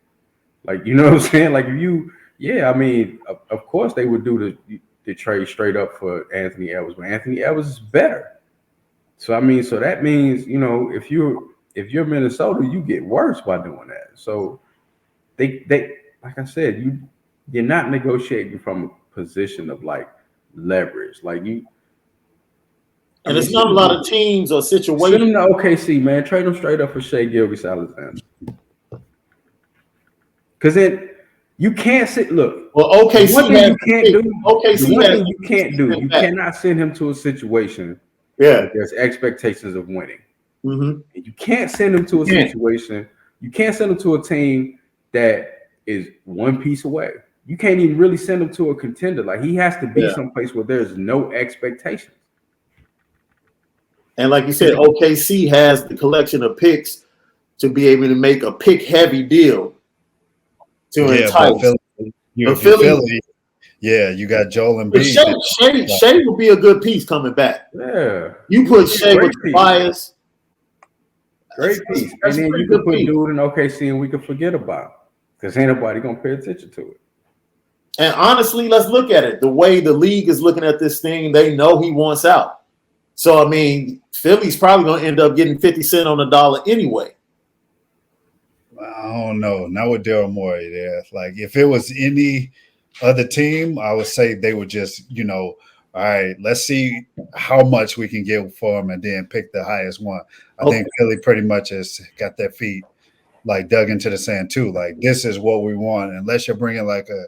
Like, you know what I'm saying? Like I mean, of course they would do the trade straight up for Anthony Edwards, but Anthony Edwards is better. So I mean, so that means, if you're Minnesota, you get worse by doing that. So they like I said, you're not negotiating from a position of like leverage. Like And it's not a lot of teams or situations. Send him to OKC, man. Trade him straight up for Shai Gilgeous-Alexander. Because then you can't sit. Look, well, OKC one thing you can't do. OKC One thing you can't do. You cannot send him to a situation where there's expectations of winning. Mm-hmm. And you can't send him to a situation. You can't send him to a team that is one piece away. You can't even really send him to a contender. Like, he has to be someplace where there's no expectations. And like you said, OKC has the collection of picks to be able to make a pick-heavy deal to entice. Philly, you got Joel Embiid. Shai would be a good piece coming back. Yeah. You put Shai with Tobias. Great piece. And then you can put dude in OKC and we can forget about it. Because ain't nobody going to pay attention to it. And honestly, let's look at it. The way the league is looking at this thing, they know he wants out. So, I mean, Philly's probably going to end up getting 50 cents on the dollar anyway. I don't know. Not with Daryl Morey there. Like, if it was any other team, I would say they would just, all right, let's see how much we can get for him and then pick the highest one. I think Philly pretty much has got their feet, like, dug into the sand, too. Like, this is what we want. Unless you're bringing, like, a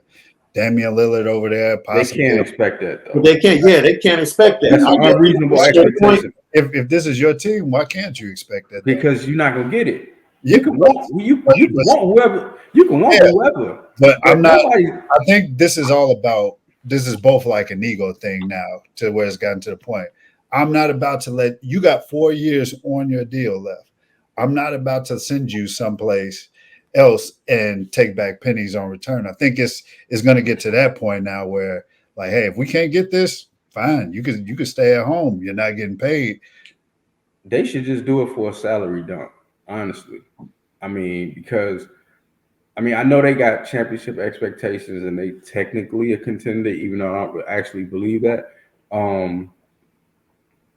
Damian Lillard over there, possibly. They can't expect that, though. They can't expect that. That's an unreasonable expectation. If this is your team, why can't you expect that? Because you're not going to get it. You can want whoever. You can want whoever. But I'm not. I think this is all about. This is both like an ego thing now, to where it's gotten to the point. I'm not about to let you got 4 years on your deal left. I'm not about to send you someplace else and take back pennies on return. I think it's going to get to that point now where, like, hey, if we can't get this, fine. You could stay at home. You're not getting paid. They should just do it for a salary dump. Honestly, I mean, because I know they got championship expectations and they technically a contender, even though I don't actually believe that.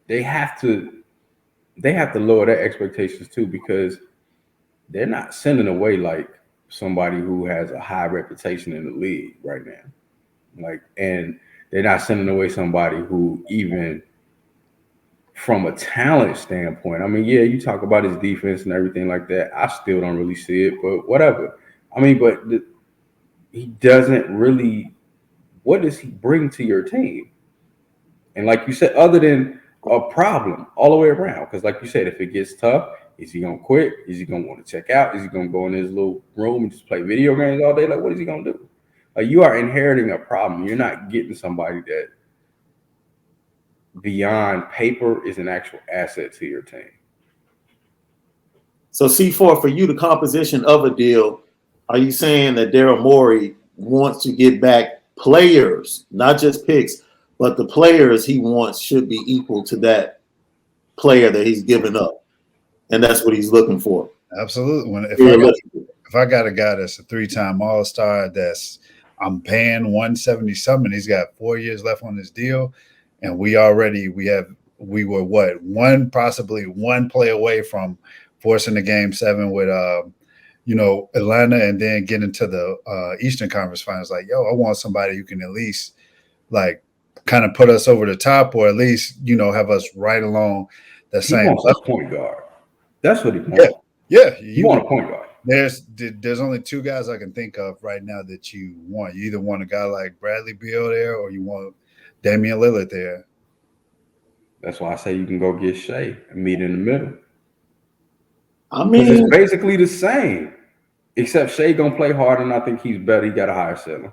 They have to lower their expectations too, because they're not sending away like somebody who has a high reputation in the league right now. Like, and they're not sending away somebody who, even from a talent standpoint, I mean, yeah, you talk about his defense and everything like that. I still don't really see it, but whatever. I mean, but he doesn't really. What does he bring to your team? And like you said, other than a problem all the way around, because like you said, if it gets tough, is he gonna quit? Is he gonna want to check out? Is he gonna go in his little room and just play video games all day? Like, what is he gonna do? Like, you are inheriting a problem. You're not getting somebody that, beyond paper, is an actual asset to your team. So C4, for you, the composition of a deal, are you saying that Daryl Morey wants to get back players, not just picks, but the players he wants should be equal to that player that he's given up? And that's what he's looking for. Absolutely. If I got a guy that's a 3-time All-Star I'm paying 170 something, he's got 4 years left on his deal. And we were possibly one play away from forcing the game 7 with Atlanta, and then get into the Eastern Conference Finals. Like, I want somebody who can at least, like, kind of put us over the top, or at least have us right along the same. He wants a point guard. That's what he wants. Yeah, you want a point guard. There's only 2 guys I can think of right now that you want. You either want a guy like Bradley Beal there, or you want Damian Lillard there. That's why I say you can go get Shai and meet in the middle. I mean, it's basically the same, except Shai gonna play harder, and I think he's better. He got a higher ceiling.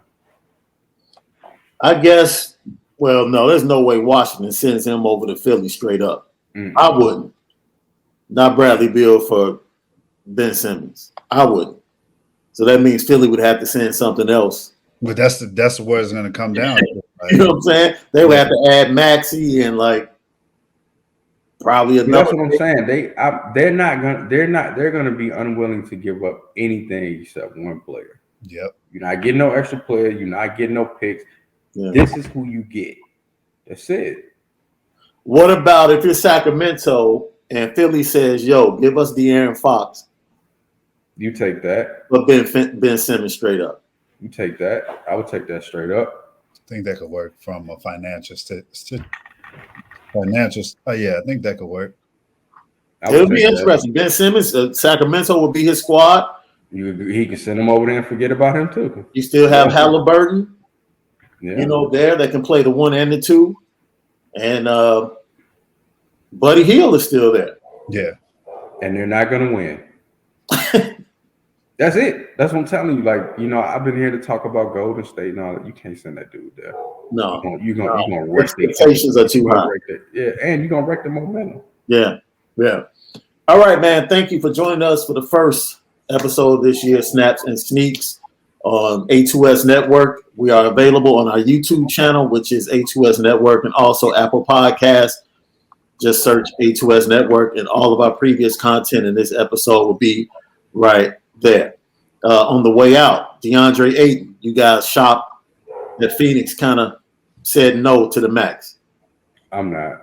I guess. Well, no, there's no way Washington sends him over to Philly straight up. Mm-hmm. I wouldn't. Not Bradley Beal for Ben Simmons. I wouldn't. So that means Philly would have to send something else. But that's where it's going to come down. Right? You know what I'm saying? They would have to add Maxey and probably another. That's what I'm saying. They're going to be unwilling to give up anything except one player. Yep. You're not getting no extra player. You're not getting no picks. Yeah. This is who you get. That's it. What about if you're Sacramento and Philly says, "Yo, give us De'Aaron Fox"? You take that. But Ben Simmons straight up. You take that. I would take that straight up. I think that could work from a financial Financials. Oh yeah, I think that could work. It'll be interesting. Ben Simmons, Sacramento will be his squad. He can send him over there and forget about him too. You still have Halliburton, there that can play the 1 and the 2, and Buddy Hield is still there. Yeah, and they're not going to win. That's it. That's what I'm telling you. Like, I've been here to talk about Golden State and all that. You can't send that dude there. No, you're gonna wreck the expectations are too high. Yeah, and you're gonna wreck the momentum. Yeah. All right, man. Thank you for joining us for the first episode of this year, Snaps and Sneaks on A2S Network. We are available on our YouTube channel, which is A2S Network, and also Apple Podcasts. Just search A2S Network, and all of our previous content in this episode will be right there. On the way out, DeAndre Ayton, you guys shocked that Phoenix kind of said no to the max? I'm not.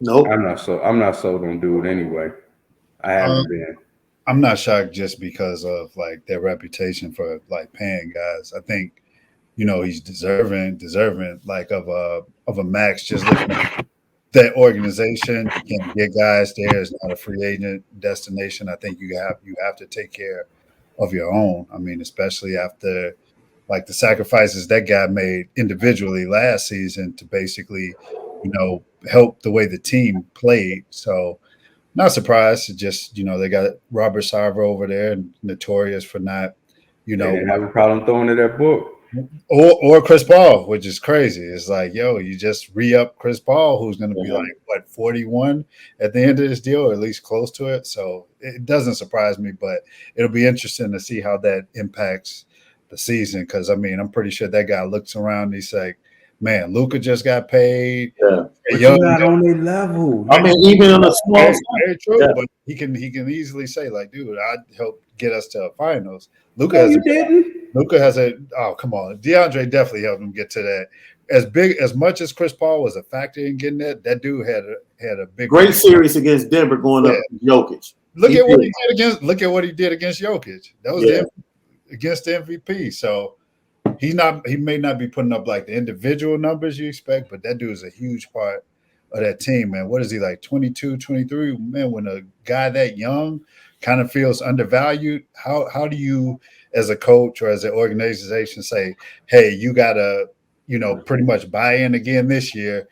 Nope. I'm not sold on dude anyway. I haven't been. I'm not shocked just because of like their reputation for like paying guys. I think, he's deserving like of a max. Just looking at that organization, you can get guys there. It's not a free agent destination. I think you have to take care of your own. I mean, especially after like the sacrifices that guy made individually last season to basically, help the way the team played. So not surprised. It just, they got Robert Sarver over there, notorious for not, They didn't have a problem throwing to that book. Or Chris Paul, which is crazy. It's like, you just re-up Chris Paul, who's going to be like, 41 at the end of this deal, or at least close to it. So it doesn't surprise me, but it'll be interesting to see how that impacts the season. Because, I mean, I'm pretty sure that guy looks around and he's like, man, Luka just got paid. Yeah. But you're not on their level. I mean, even on a small very true, but he can easily say, like, dude, I'd help get us to a finals. Luka has a oh, come on. DeAndre definitely helped him get to that. As much as Chris Paul was a factor in getting that dude had a big great series against Denver going up Jokic. Look at what he did against Jokic. That was against the MVP. So he may not be putting up like the individual numbers you expect, but that dude is a huge part of that team, man. What is he, like 22, 23? Man, when a guy that young kind of feels undervalued, how do you as a coach or as an organization say, hey, you gotta, pretty much buy in again this year,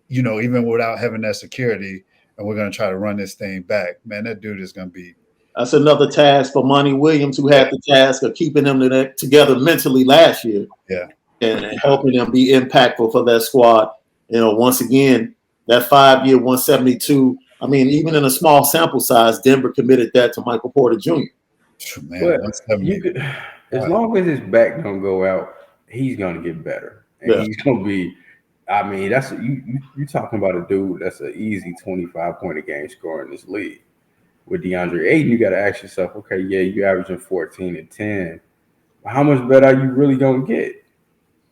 even without having that security, and we're gonna try to run this thing back. Man, that dude is gonna be. That's another task for Monty Williams, who had the task of keeping them together mentally last year. Yeah. And helping them be impactful for that squad. Once again, that 5-year 172. I mean, even in a small sample size, Denver committed that to Michael Porter Jr. Man, as long as his back don't go out, he's gonna get better, and he's gonna be. I mean, that's you talking about a dude that's an easy 25-point a game scorer in this league. With DeAndre Ayton, you got to ask yourself, okay, you're averaging 14 and 10, but how much better are you really gonna get?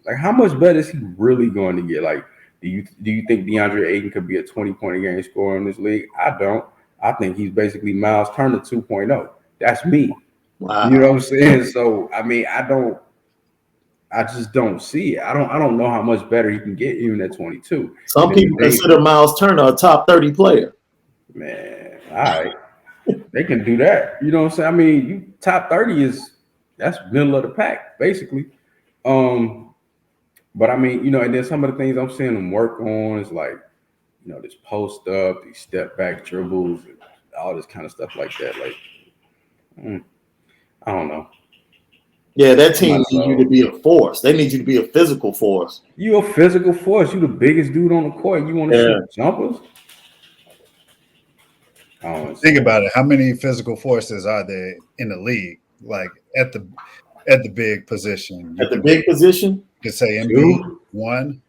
Like, how much better is he really going to get? Like, do you think DeAndre Ayton could be a 20-point a game scorer in this league? I don't. I think he's basically Miles Turner 2.0. That's me. Wow. You know what I'm saying? So I mean, I just don't see it. I don't know how much better he can get even at 22. Some people consider Miles Turner a top 30 player. Man, all right. They can do that. You know what I'm saying? I mean, you top 30 that's middle of the pack, basically. But I mean, and then some of the things I'm seeing them work on is like, this post up, these step back dribbles, and all this kind of stuff like that. Like, I don't know. Yeah, that team needs you to be a force. They need you to be a physical force. You a physical force. You the biggest dude on the court. You want to shoot jumpers? Think about it. How many physical forces are there in the league? Like at the big position. At the big position? You could say Embiid, 1.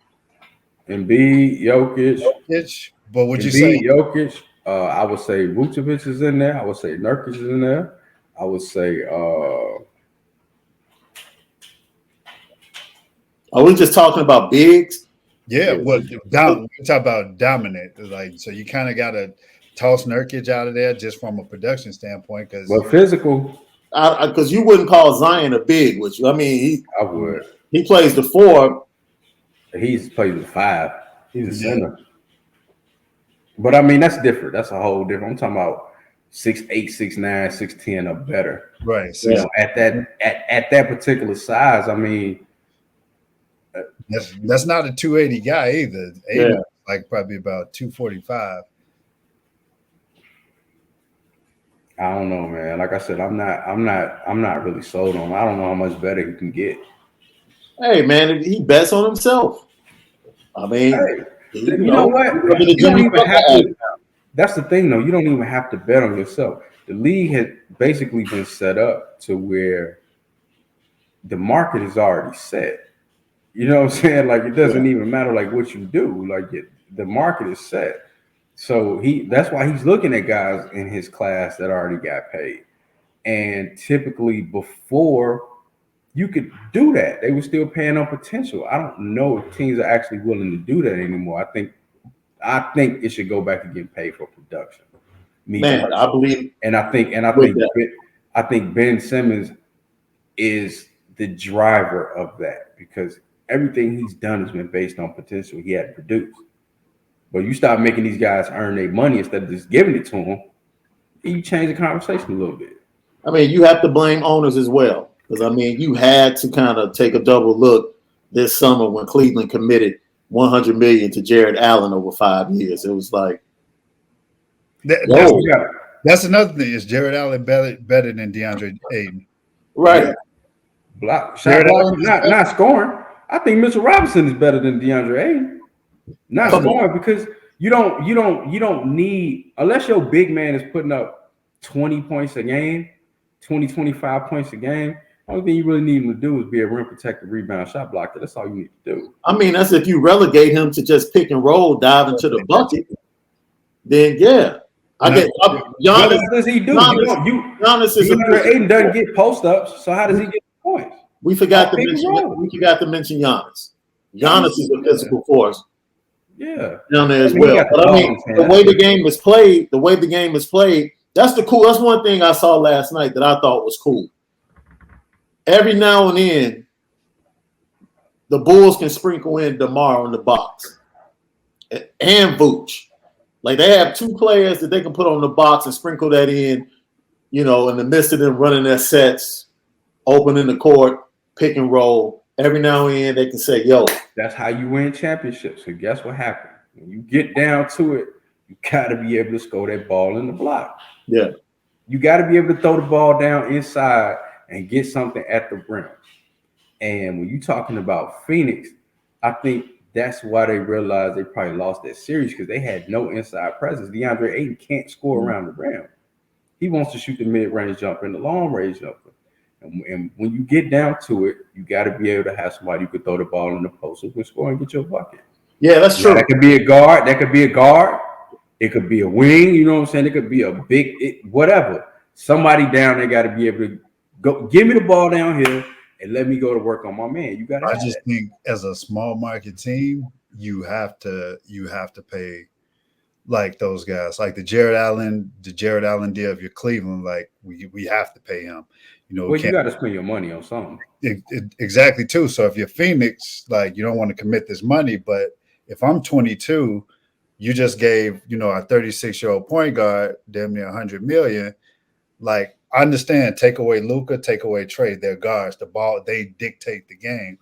Embiid, Jokic. But would you say Jokic? I would say Vucevic is in there. I would say Nurkic is in there. I would say are we just talking about bigs? Yeah, well, we talk about dominant. Like, so you kind of got to toss Nurkic out of there just from a production standpoint. Well, physical. Because you wouldn't call Zion a big, which I mean, I would. He plays the 4. He's played the 5. He's a center. But I mean, that's different. That's a whole different. I'm talking about 6'8", 6'9", 6'10" or better. Right. You know, at that particular size, I mean, that's not a 280 guy either. Ayton, like probably about 245. I don't know, man. Like I said, I'm not really sold on him. I don't know how much better he can get. Hey, man, he bets on himself. I mean, you know what? You don't even have to. That's the thing, though. You don't even have to bet on yourself. The league has basically been set up to where the market is already set. You know what I'm saying? Like, it doesn't even matter like what you do. Like, the market is set. So that's why he's looking at guys in his class that already got paid. And typically before you could do that, they were still paying on potential. I don't know if teams are actually willing to do that anymore. I think it should go back to getting paid for production. Man, I believe, and I think Ben Simmons is the driver of that, because everything he's done has been based on potential he had to produce. But you start making these guys earn their money instead of just giving it to them, you change the conversation a little bit. I mean, you have to blame owners as well, because I mean, you had to kind of take a double look this summer when Cleveland committed $100 million to Jared Allen over 5 years. It was like, that's another thing. Is Jared Allen better than DeAndre Ayton? Right. Shot block, not scoring. I think Mitchell Robinson is better than DeAndre Ayton. Not scoring, because you don't need, unless your big man is putting up 20 points a game, 25 points a game. The only thing you really need him to do is be a rim protector, rebound, shot blocker. That's all you need to do. I mean, that's if you relegate him to just pick and roll, dive into the bucket. Then I get Giannis. What does he do? Giannis is DeAndre Ayton doesn't get post ups, so how does he get points? We forgot to mention Giannis. Giannis is a physical force. Yeah, down there as well. But I mean, the way the game is played, that's one thing I saw last night that I thought was cool. Every now and then, the Bulls can sprinkle in DeMar in the box and Vooch. Like, they have two players that they can put on the box and sprinkle that in, in the midst of them running their sets, opening the court, pick and roll. Every now and then they can say, yo. That's how you win championships. And guess what happened? When you get down to it, you got to be able to score that ball in the block. Yeah. You got to be able to throw the ball down inside and get something at the rim. And when you're talking about Phoenix, I think that's why they realized they probably lost that series, because they had no inside presence. DeAndre Ayton can't score around the rim. He wants to shoot the mid-range jumper and the long-range jumper. And when you get down to it, you got to be able to have somebody who could throw the ball in the post and score and get your bucket. Yeah, that's true. That could be a guard. It could be a wing. You know what I'm saying? It could be a whatever. Somebody down there got to be able to go. Give me the ball down here and let me go to work on my man. You got. I just think as a small market team, you have to pay like those guys, like the Jared Allen deal. If you're Cleveland, like we have to pay him. You got to spend your money on something. Exactly too. So if you're Phoenix, like, you don't want to commit this money, but if I'm 22, you just gave a 36-year-old point guard damn near $100 million. Like, I understand, take away Luka, take away Trey, they're guards. The ball, they dictate the game.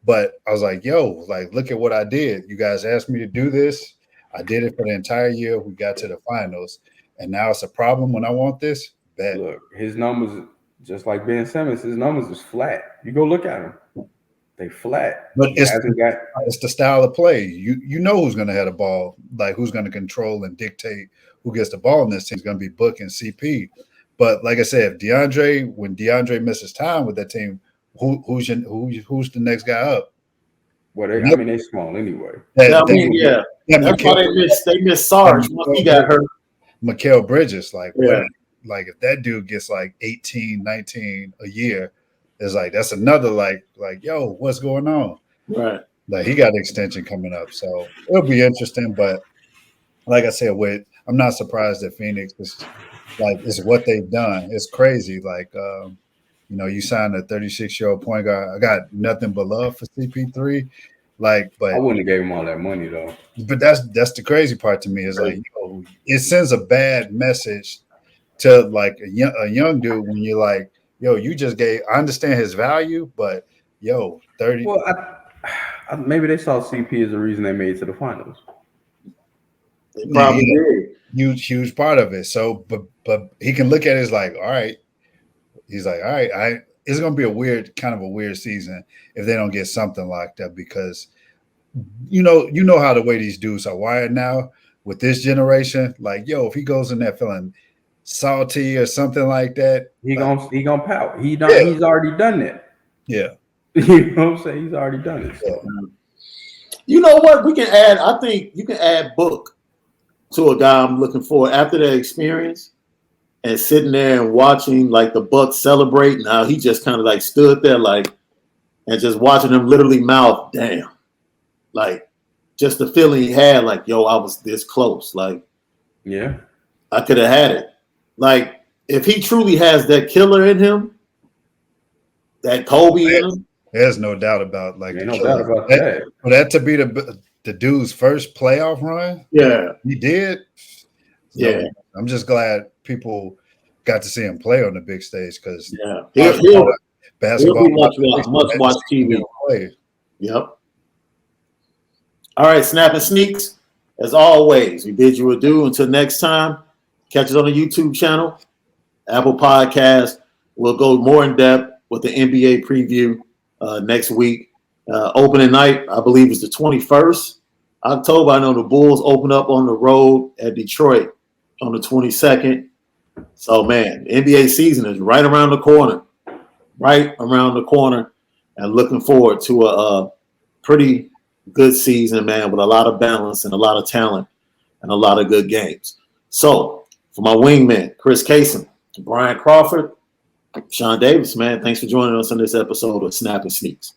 But I was like, yo, like, look at what I did. You guys asked me to do this. I did it for the entire year. We got to the finals, and now it's a problem when I want this. Look, his numbers. Just like Ben Simmons, his numbers is flat. You go look at them; they flat. But it's the style of play. You know who's going to have the ball, like who's going to control and dictate who gets the ball in this team is going to be Book and CP. But like I said, when DeAndre misses time with that team, who's the next guy up? Well, they're small anyway. That's why they missed Sarge once he got hurt. Mikal Bridges, like if that dude gets like 18, 19 a year, it's like that's another like yo, what's going on? Right. Like, he got an extension coming up, so it'll be interesting. But like I said, I'm not surprised that Phoenix is it's what they've done. It's crazy. Like you signed a 36-year-old point guard. I got nothing but love for CP3. But I wouldn't have gave him all that money though. But that's the crazy part to me is like, it sends a bad message to like a young dude when you're like, yo, you just gave. I understand his value, but yo, 30. Well, maybe they saw CP as the reason they made it to the finals. They probably did. Huge part of it. So, but he can look at it as like, all right. He's like, all right, it's gonna be a weird season if they don't get something locked up because you know how the way these dudes are wired now with this generation. Like, yo, if he goes in there feeling salty or something like that, He like, gonna pout. He's already done that. Yeah. You know what I'm saying? He's already done it. So. You know what? We can add. I think you can add Book to a guy I'm looking for after that experience and sitting there and watching like the Bucks celebrate. Now he just kind of like stood there like and just watching him literally mouth, damn, like just the feeling he had, like, yo, I was this close, like, yeah, I could have had it. Like, if he truly has that killer in him, that Kobe in him, there's no doubt about doubt about that. For that to be the dude's first playoff run, yeah, he did. Yeah, I'm just glad people got to see him play on the big stage because basketball much watch TV. Yep. All right, Snapping Sneaks. As always, we bid you adieu. Until next time, catch us on the YouTube channel, Apple Podcast. We'll go more in depth with the NBA preview next week. Opening night, I believe, is the 21st October. I know the Bulls open up on the road at Detroit on the 22nd. So, man, the NBA season is right around the corner. And looking forward to a pretty good season, man, with a lot of balance and a lot of talent and a lot of good games. So, for my wingman, Chris Cason, Bryan Crawford, Shaun Davis, man, thanks for joining us on this episode of Snapping Sneaks.